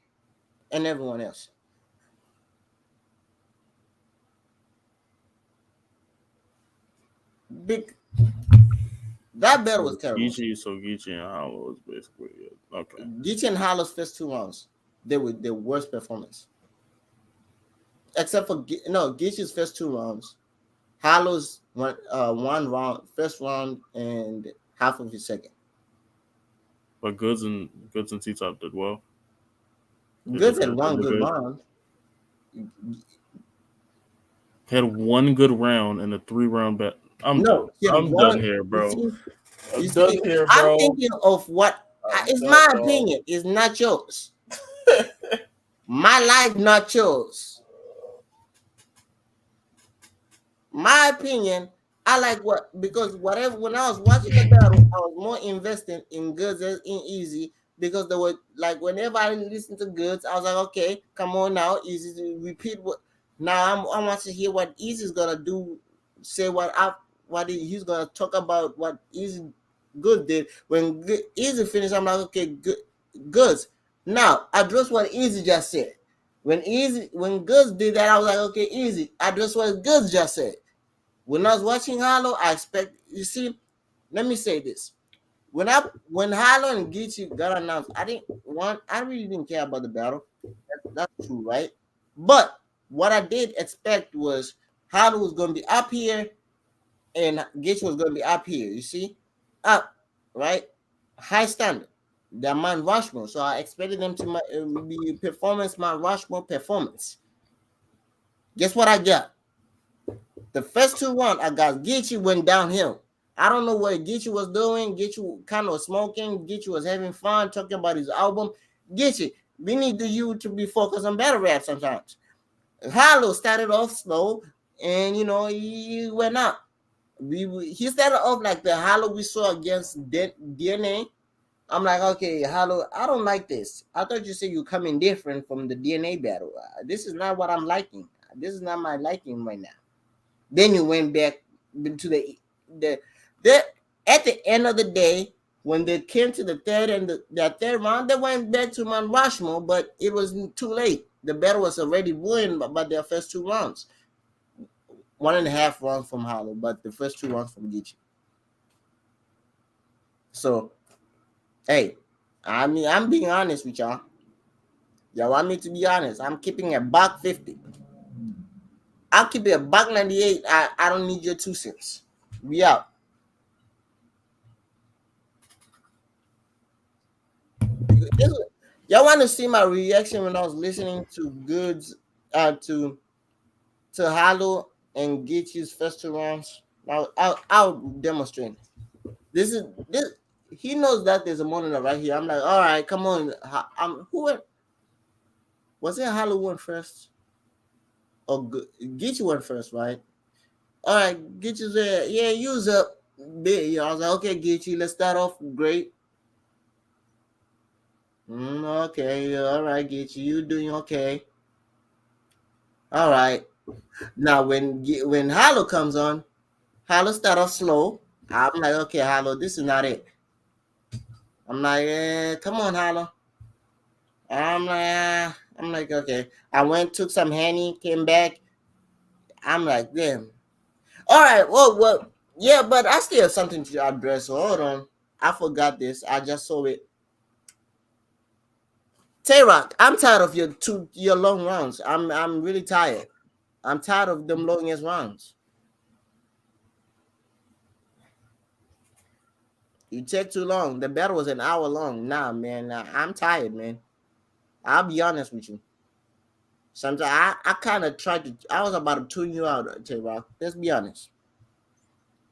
and everyone else. Big that battle was terrible. So Geechi and Hollow is basically it. Okay, Geechee and Hollow's first two rounds, they were their worst performance. Except for no Geechee's first two rounds. Hollow's one round, first round, and half of his second. but goods and T Top did well. Goods had They one did good good. round. Had one good round and a 3-round bet. I'm done. No, he had I'm done one. here, You bro. see, I'm you done see, here, I'm bro. thinking of what I'm it's done, my dog. opinion. It's not yours. My life, not yours. My opinion, I like what because whatever when I was watching the battle, I was more invested in Goods than in Easy because they were like whenever I listen to Goods, I was like, okay, come on now, Easy to repeat what now I want to hear what Easy's gonna do, say he's gonna talk about what Easy Good did. When Easy finished, I'm like, okay, Goods. Now address what Easy just said. When Goods did that, I was like, okay, Easy, address what Goods just said. When I was watching Harlow, I expect you see. Let me say this: when Harlow and Geechi got announced, I really didn't care about the battle. That's true, right? But what I did expect was Harlow was going to be up here and Geechi was going to be up here. You see, up, right? High standard. They're Mount Rushmore, so I expected them to be performance Mount Rushmore performance. Guess what I got? The first two rounds, I got Geechi went downhill. I don't know what Geechi was doing. Geechi kind of smoking. Geechi was having fun talking about his album. Geechi, we need you to be focused on battle rap sometimes. Hollow started off slow, and he went up. He started off like the Hollow we saw against DNA. I'm like, okay, Hollow, I don't like this. I thought you said you coming different from the DNA battle. This is not what I'm liking. This is not my liking right now. Then you went back to the the at the end of the day when they came to the third and the third round, they went back to Mount Rushmore, but it was too late. The battle was already won by their first two rounds. 1.5 rounds from Hollow, but the first two rounds from Geechi. So, hey, I mean, I'm being honest with y'all. Y'all want me to be honest? I'm keeping a buck 50. I'll keep it a buck 98. I don't need your 2 cents. We out. Y'all want to see my reaction when I was listening to Goods to Hollow and Geechi's first 2 rounds. I'll demonstrate. This. He knows that there's a monitor right here. I'm like, all right, come on. Who was it? Hollow went first, or Geechi went first, right? All right, Geechi's there. Yeah, use up. Yeah, I was like, okay, Geechi, let's start off great. Okay, all right, Geechi, you doing okay? All right. Now when Hollow comes on, Hollow start off slow. I'm like, okay, Hollow, this is not it. I'm like, come on, Hollow. I'm like, okay. I went, took some honey, came back. I'm like, damn. All right, well, yeah, but I still have something to address. So hold on. I forgot this. I just saw it. Tay Roc, I'm tired of your long rounds. I'm really tired. I'm tired of them longest rounds. You take too long. The battle was an hour long. Nah, man. Nah, I'm tired, man. I'll be honest with you. Sometimes I kind of tried to. I was about to tune you out, Tay Roc. Let's be honest.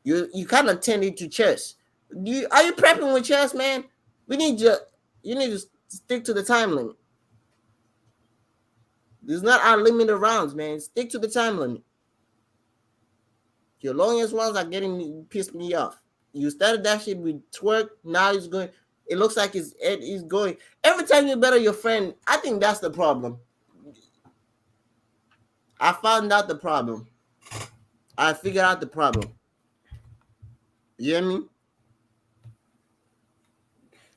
You kind of tended to chess. Are you prepping with chess, man? We need you. You need to stick to the time limit. There's not unlimited rounds, man. Stick to the time limit. Your longest rounds are getting pissed me off. You started that shit with twerk. Now he's going. It looks like he's going. Every time you better your friend, I think that's the problem. I found out the problem. I figured out the problem. You hear me?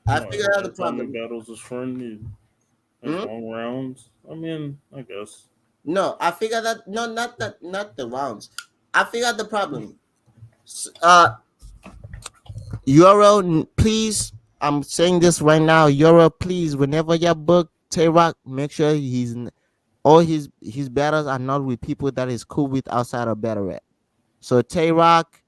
I No, figured out the every time he problem. battles his friend, he has Hmm? long rounds. I mean, I guess. No, I figured that. No, not the rounds. I figured out the problem. Euro, please. I'm saying this right now. Euro, please. Whenever you book Tay Roc, make sure all his battles are not with people that is cool with outside of battle rap. So Tay Roc,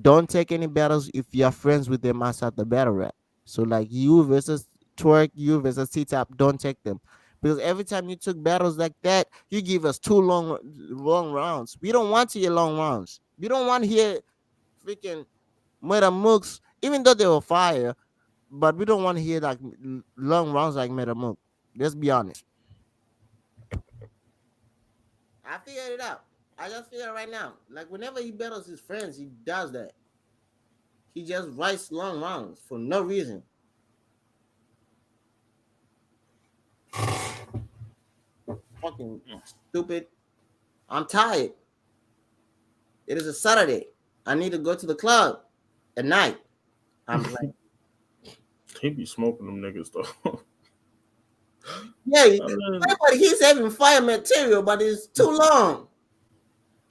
don't take any battles if you're friends with them outside the battle rap. So like you versus Twerk, you versus T Top, don't take them. Because every time you took battles like that, you give us too long rounds. We don't want to hear long rounds. We don't want to hear freaking Meta Mooks, even though they were fire, but we don't want to hear like long rounds like Meta Mook. Let's be honest. I figured it out. I just figured it right now. Like whenever he battles his friends, he does that. He just writes long rounds for no reason. Fucking stupid. I'm tired. It is a Saturday. I need to go to the club at night. I'm like, He be smoking them niggas though. yeah, I mean, but he's having fire material, but it's too long.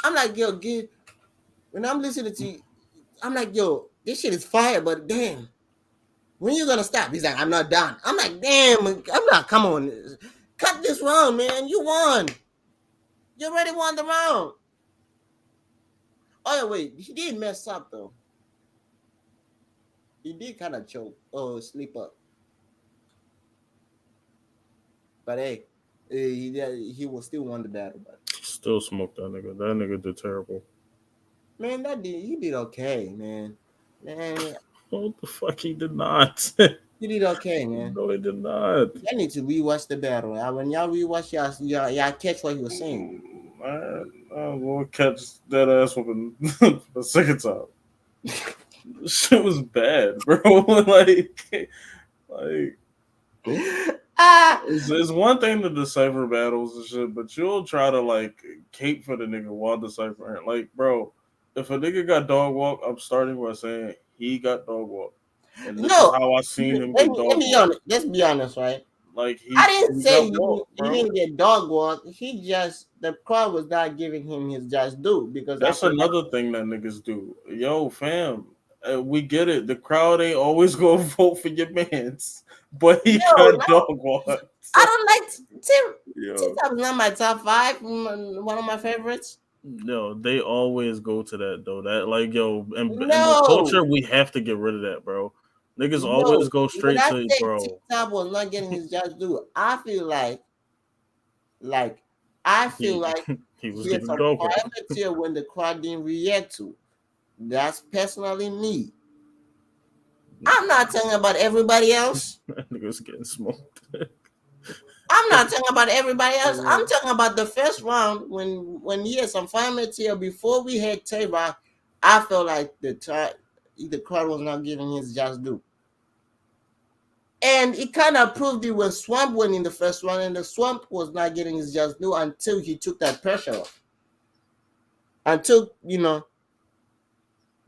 I'm like, yo, when I'm listening to you, I'm like, yo, this shit is fire, but damn, when you gonna stop? He's like, I'm not done. I'm like, damn, I'm not. Come on, cut this round, man. You won. You already won the round. Oh yeah, wait, he did mess up though. He did kind of choke or sleep up, but hey, he will still won the battle. But still smoke that nigga. That nigga did terrible. man, he did okay, man. Man, What the fuck? He did not. he did okay, man. No, he did not. I need to rewatch the battle. When y'all rewatch, y'all catch what he was saying. I will catch that ass whooping the second time. Shit was bad, bro. Like Ah, it's one thing to decipher battles and shit, but you'll try to like cape for the nigga while deciphering. Like, bro, if a nigga got dog walk, I'm starting by saying he got dog walk, and this is no. how I seen him get Let dog me walk. honest. Let's be honest, right? Like I he didn't he say got walked, he bro. didn't get dog walk. He just the crowd was not giving him his just due because I That's feel like another thing that niggas do. Yo, fam, we get it. The crowd ain't always gonna vote for your man's, but he got no, dog walked. I So, don't like Tim. yo, Titop's not my top five. One of my favorites. no, they always go to that though. That like, yo, in the No, culture, we have to get rid of that, bro. Niggas no. always go When straight I to, say bro. Titop was not getting his just due, I feel like I feel He like He was he had getting some dog fire walk. material when the crowd didn't react to. That's personally me. I'm not talking about everybody else. That nigga was getting smoked. I'm not talking about everybody Hey, else. I'm yo. talking about the first round when he had some fire material before we had Tay Roc. I felt like the crowd was not giving his just due. And it kind of proved it when Swamp went in the first round, and the Swamp was not getting his just due until he took that pressure off. Until,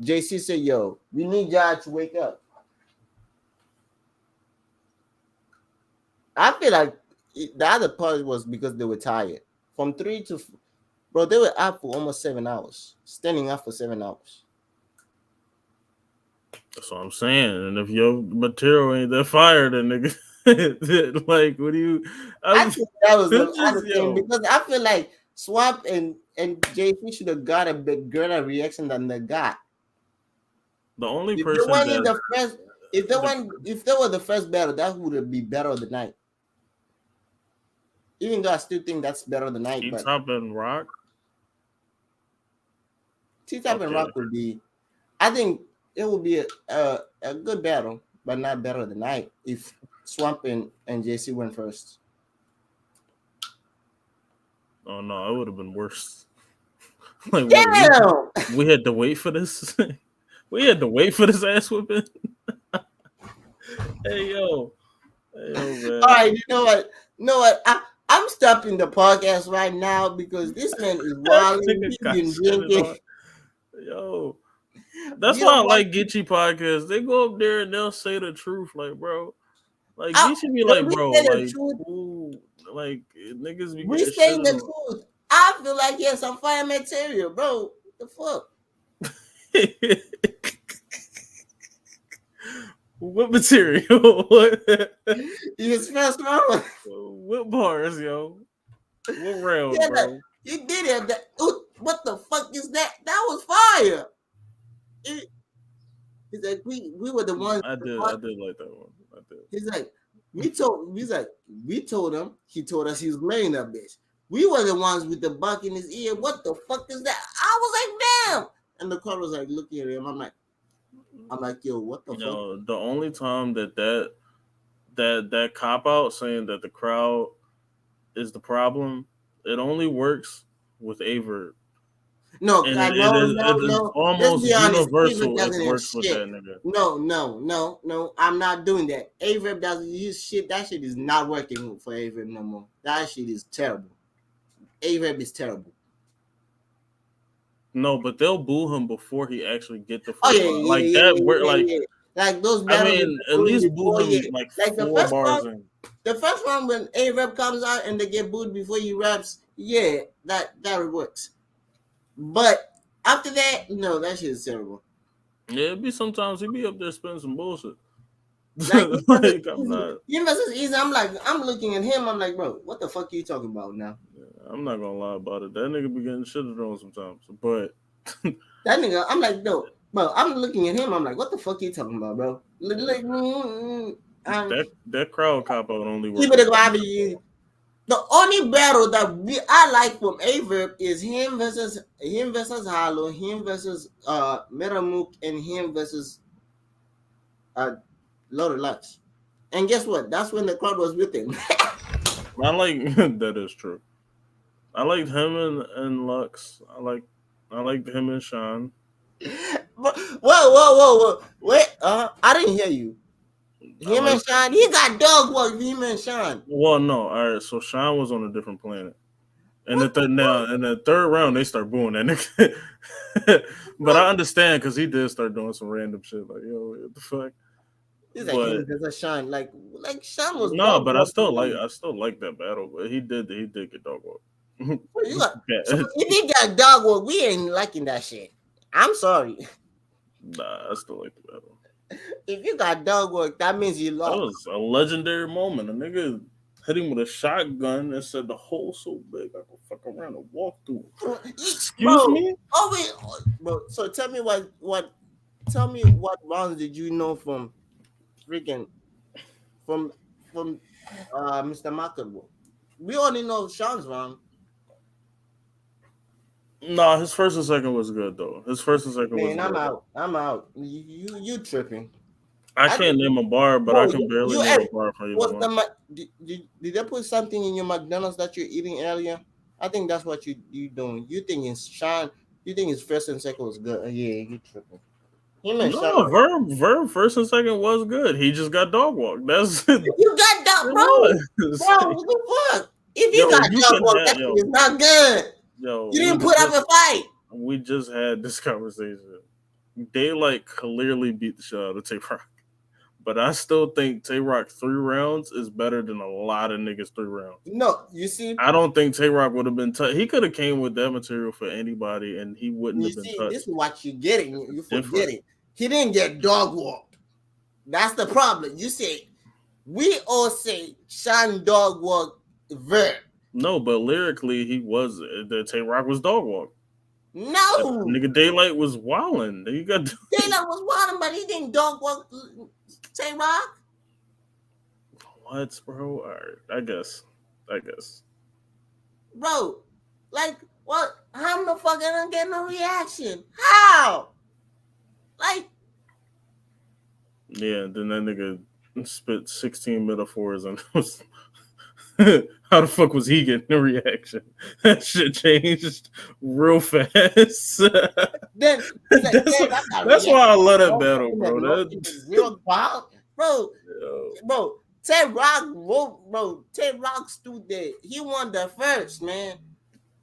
JC said, yo, we need y'all to wake up. I feel like the other part was because they were tired. From 3 to, bro, they were up for almost 7 hours, standing up for 7 hours. That's what I'm saying. And if your material ain't that fire, then nigga, like, what do you? I I'm think that was the just other thing yo. because I feel like Swamp and JC should have got a bit greater reaction than they got. The only If they person went in that the first, the if they were the first battle, that would have been better of the night. Even though I still think that's better of the night, T but Top and Rock, T-Top and okay. Rock would be. I think it would be a good battle, but not better of the night if Swamp and JC went first. Oh no, it would have been worse. Like what Damn! we had to wait for this. We had to wait for this ass whipping. Hey yo, hey yo, All right, man. you know what? I'm stopping the podcast right now because this man is That wilding. nigga He's got been shitted drinking. on. Yo, that's We why don't I want. like Geechi podcasts. They go up there and they'll say the truth, like bro. Like I, Geechi be when like, we bro, say the like truth, who, like niggas be we getting saying shitted the on. truth. I feel like he has some fire material, bro. The fuck? What material? What? His first round. What bars, yo? What round, Yeah, that bro? he did it. What the fuck is that? That was fire. It, he's like, we were the ones. I did like that one. I did. He's like, we told him. He told us he was marrying that bitch. We were the ones with the buck in his ear. What the fuck is that? I was like, damn. And the crowd was like looking at him. I'm like, yo, what the You fuck? know, the only time that cop out saying that the crowd is the problem, it only works with Aver, No, and no, it no, is no. Let's almost be honest. Averb universal. It doesn't have works with shit. that nigga. No, no, no, no. I'm not doing that. Averb doesn't use shit. That shit is not working for Averb no more. That shit is terrible. Averb is terrible. No, but they'll boo him before he actually get the Oh first yeah, line. yeah, Like yeah, that, yeah, where yeah, like yeah. Like those I battles mean, at least boo before, him yeah. like Like the 4 bars in. the first one when Averb comes out and they get booed before he raps, yeah, that works. But after that, no, that shit is terrible. Yeah, it be sometimes he be up there spending some bullshit. Like Like I'm not. he versus easy. I'm looking at him. I'm like, bro, what the fuck are you talking about now? I'm not gonna lie about it. That nigga be getting shitted on sometimes. But That nigga, I'm like, no, bro. I'm looking at him. I'm like, what the fuck are you talking about, bro? Like, that crowd cop out only work even with if I be the only battle that I like from Averb is him versus Hollow, him versus Metamook, and him versus Lord Lux. And guess what? That's when the crowd was with him. I like that is true. I liked him and Lux. I liked him and Sean. Whoa, whoa. Wait, I didn't hear you. I Him and like Sean, he got dog work with him and Sean. well no, alright, so Sean was on a different planet. And What the the now fuck? in the third round they start booing that nigga. But I understand because he did start doing some random shit like yo, what the fuck? He's like But him versus Sean. Like Sean was no, dog but walking him. I still like that battle. But he did get dog walk. So you got so Yeah, if he got dog work, we ain't liking that shit. I'm sorry. nah, I still like the battle. If you got dog work, that means you That lost. was a legendary moment. A nigga hit him with a shotgun and said the hole so big I could fuck around and walk through it. Excuse Bro, me? oh wait, bro. So tell me tell me what rounds did you know from freaking from from Mr. Marketable? We only know Sean's round. Nah, his first and second was good though. His first and second was Man, I'm good. out. I'm out. You tripping? I I can't think, name a bar, but I bro. can barely You name a bar for either what's one. the did they put something in your McDonald's that you're eating earlier? I think that's what you doing. You think it's Sean? You think his first and second was good? Yeah, you tripping. Him and Sean. No, Verb first and second was good. He just got dog walked. That's it. You got dog, bro. Was. Bro, what the fuck? If you Yo, got you dog can walk, have that thing is not good. You we didn't put up just a fight. had this conversation. Daylight clearly beat the shit out of Tay Roc. But I still think Tay Roc 3 rounds is better than a lot of niggas 3 rounds. No, you see, I don't think Tay Roc would have been touched. He could have came with that material for anybody, and he wouldn't have been this is touched. what you getting. You forget Different. it. He didn't get dog walked. That's the problem. You say we all say Sean dog walk Vert. No, but lyrically, he was the Tay Roc was dog walk. No, Nigga, Daylight was wilding. You got Taylor was one, but he didn't dog walk Tay Roc. what, bro? All right, I guess. Bro, like what? How the fuck I don't get no reaction? How? Like, Yeah, then that nigga spit 16 metaphors and was how the fuck was he getting a reaction? That shit changed real fast. then he's like, that's damn, that's not that's why I reaction. love that No, battle, in the bro. no, in the real wild, bro. Yo, Bro, Tay Roc, bro, Tay Roc stood there. He won the first, man.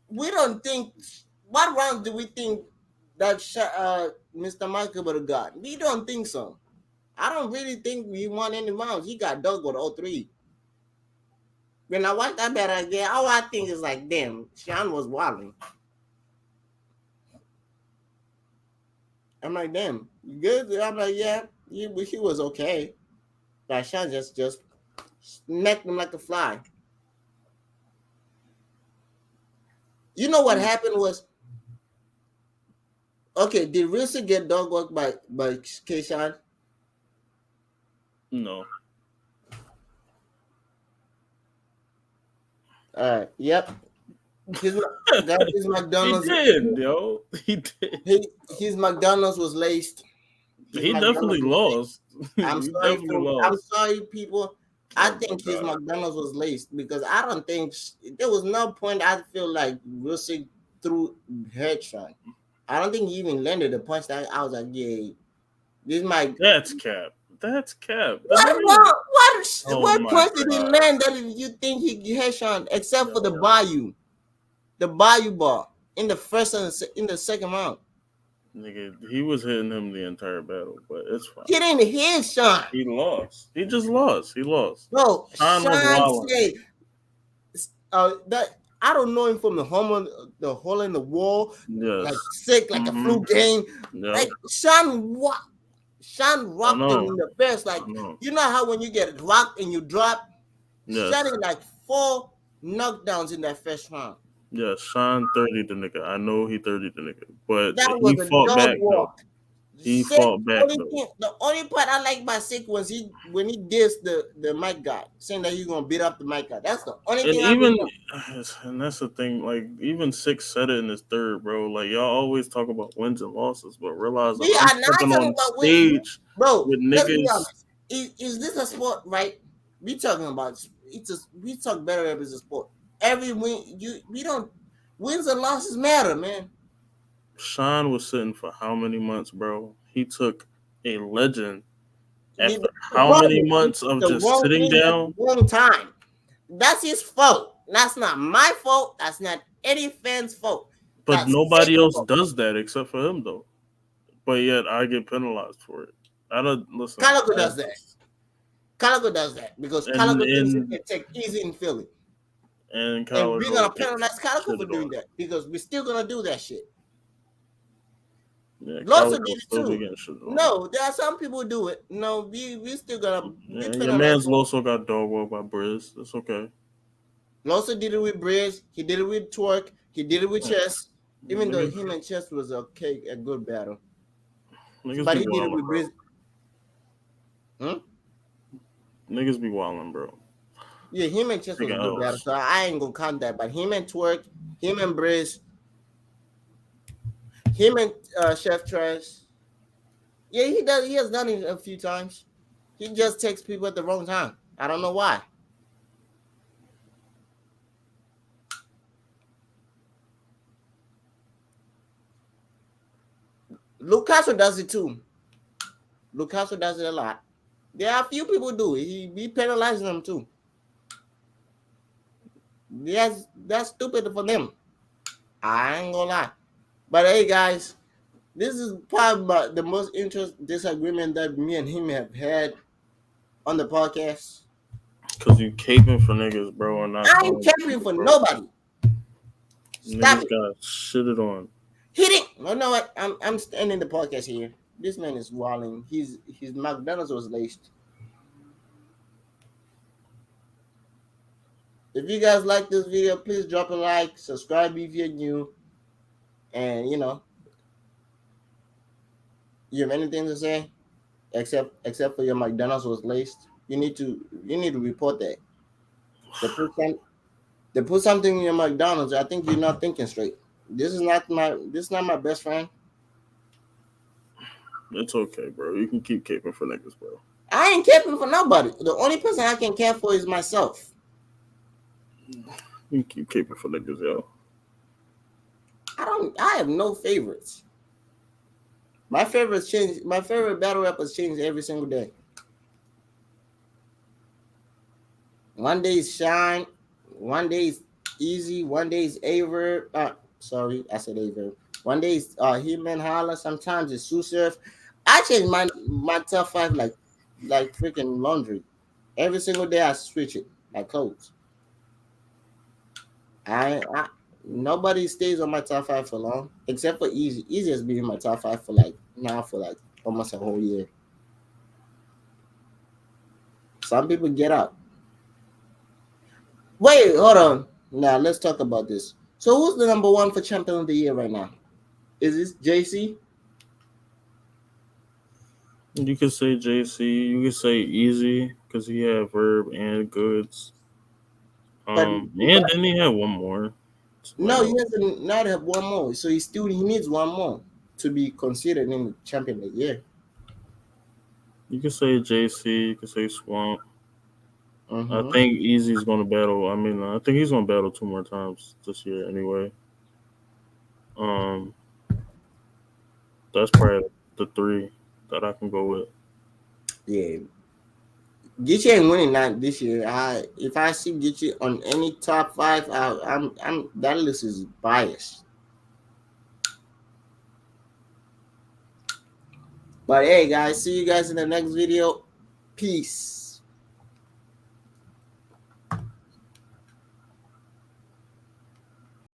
We don't think. What round do we think that Mr. Michael would have got? We don't think so. I don't really think we won any rounds. He got dug with all three. When I watch that battle again, all I think is like, damn, Sean was wilding. I'm like, damn, you good? I'm like, yeah, he was okay. But Sean just smacked him like a fly. You know what happened was, okay, did Rilsa get dog walked by Keishan? no, Yep. His his he McDonald's did, yo. He did. his McDonald's was laced. His He McDonald's definitely was laced. lost. He definitely I'm lost. sorry, people. I Oh my think his god. McDonald's was laced because I don't think there was no point. I feel like Wilson threw headshot. I don't think he even landed the punch. That I was like, yeah, this might. That's cap. That's cap. The What nigga. wrong? Oh What my punch did he god. land that you think he headshot? Except for Yo. the Bayou ball in the first and in the second round. Nigga, he was hitting him the entire battle, but it's fine. He didn't hit Sean. He lost. He just lost. He lost. Bro, Sean was Sean wilding. said that I don't know him from the hole in the wall, Yes. like sick, like a flu game. Yeah. Like Sean rocked him know. in the first. Like I know. you know how when you get rocked and you drop, Yes. Sean had like 4 knockdowns in that first round. Yes. Sean 30 the nigga. I know he 30 the nigga. But That he was a fought dog back walk. though. He fought back though. The only part I like about Sikh was when he dissed the mic guy, saying that he's gonna beat up the mic guy. That's the only And thing I even remember. and that's the thing, like even Six said it in his third, bro. Like y'all always talk about wins and losses, but realize We that I'm are not stepping talking on about wins, stage bro. with Let's be niggas. honest. Is this a sport, right? We talking about we talk better if it's a sport. Every win we don't wins and losses matter, man. Sean was sitting for how many months, bro? He took a legend after The how many problem, he months did of the just wrong sitting thing at down? the wrong time. That's his fault. That's not my fault. That's not any fan's fault. But That's nobody Sik's else fault. does that except for him, though. But yet I get penalized for it. I don't listen. Calico does that. Calico does that because And Calico thinks it and can take easy in Philly. and And we're gonna Calico gets penalize Calico for shitted doing on. that because we're still gonna do that shit. Yeah, Loso Calico did it still be too. getting shitted on. No, there are some people who do it. No, we still gonna we Yeah, your penalize man's him. Loso got dog walked by Briz. That's okay. Loso did it with Briz. He did it with Twerk. He did it with Chess. Even though Niggas, him and Chess was a good battle, niggas but be he did it wilding, with bro. Briz. Hmm? Niggas be wilding, bro. Yeah, him and Chess was a Nigga good battle, else. so I ain't gonna count that. But him and Twerk, him and Briz, Him and Chef Trash. Yeah, he does. He has done it a few times. He just takes people at the wrong time. I don't know why. Lucasso does it too. Lucasso does it a lot. There are a few people do it. He be penalizing them too. Yes, that's stupid for them. I ain't gonna lie. But hey, guys, this is probably the most interest disagreement that me and him have had on the podcast. Cause you caping for niggas, bro, and not I ain't following capping people, for bro. nobody. Stop Niggas it. got shitted on. Hit it. No, no, what? I'm ending the podcast here. This man is walling. His McDonald's was laced. If you guys like this video, please drop a like, subscribe if you're new, and you have anything to say except for your McDonald's was laced. You need to report that. They put some they put something in your McDonald's. I think you're not thinking straight. This is not my best friend. It's okay, bro. You can keep caping for niggas, bro. I ain't caring for nobody. The only person I can care for is myself. You can keep caping for niggas, yo. I have no favorites. My favorites change. My favorite battle rappers change every single day. One day is Shine, one day is Easy, one day is Aver. Sorry, I said Aver. One day is Hitman Holla. Sometimes it's Susef. I change my top five like freaking laundry. Every single day I switch it like clothes. I nobody stays on my top five for long except for Easy. Easy has been in my top five for almost a whole year. Some people get out. Wait, hold on. Now let's talk about this. So who's the number one for champion of the year right now? Is this JC? You could say JC. You could say Easy because he had Verb and Goods. But And then he had one more. no, he doesn't not have one more. So he needs one more to be considered in the champion of the year. You could say JC. You could say Swamp. I Mm-hmm. think Easy's going to battle. I mean, I think he's going to battle two more times this year anyway. Um, that's probably the three that I can go with. Yeah. Geechi ain't winning that this year. If I see Geechi on any top five, I'm that list is biased. But hey guys, see you guys in the next video. Peace.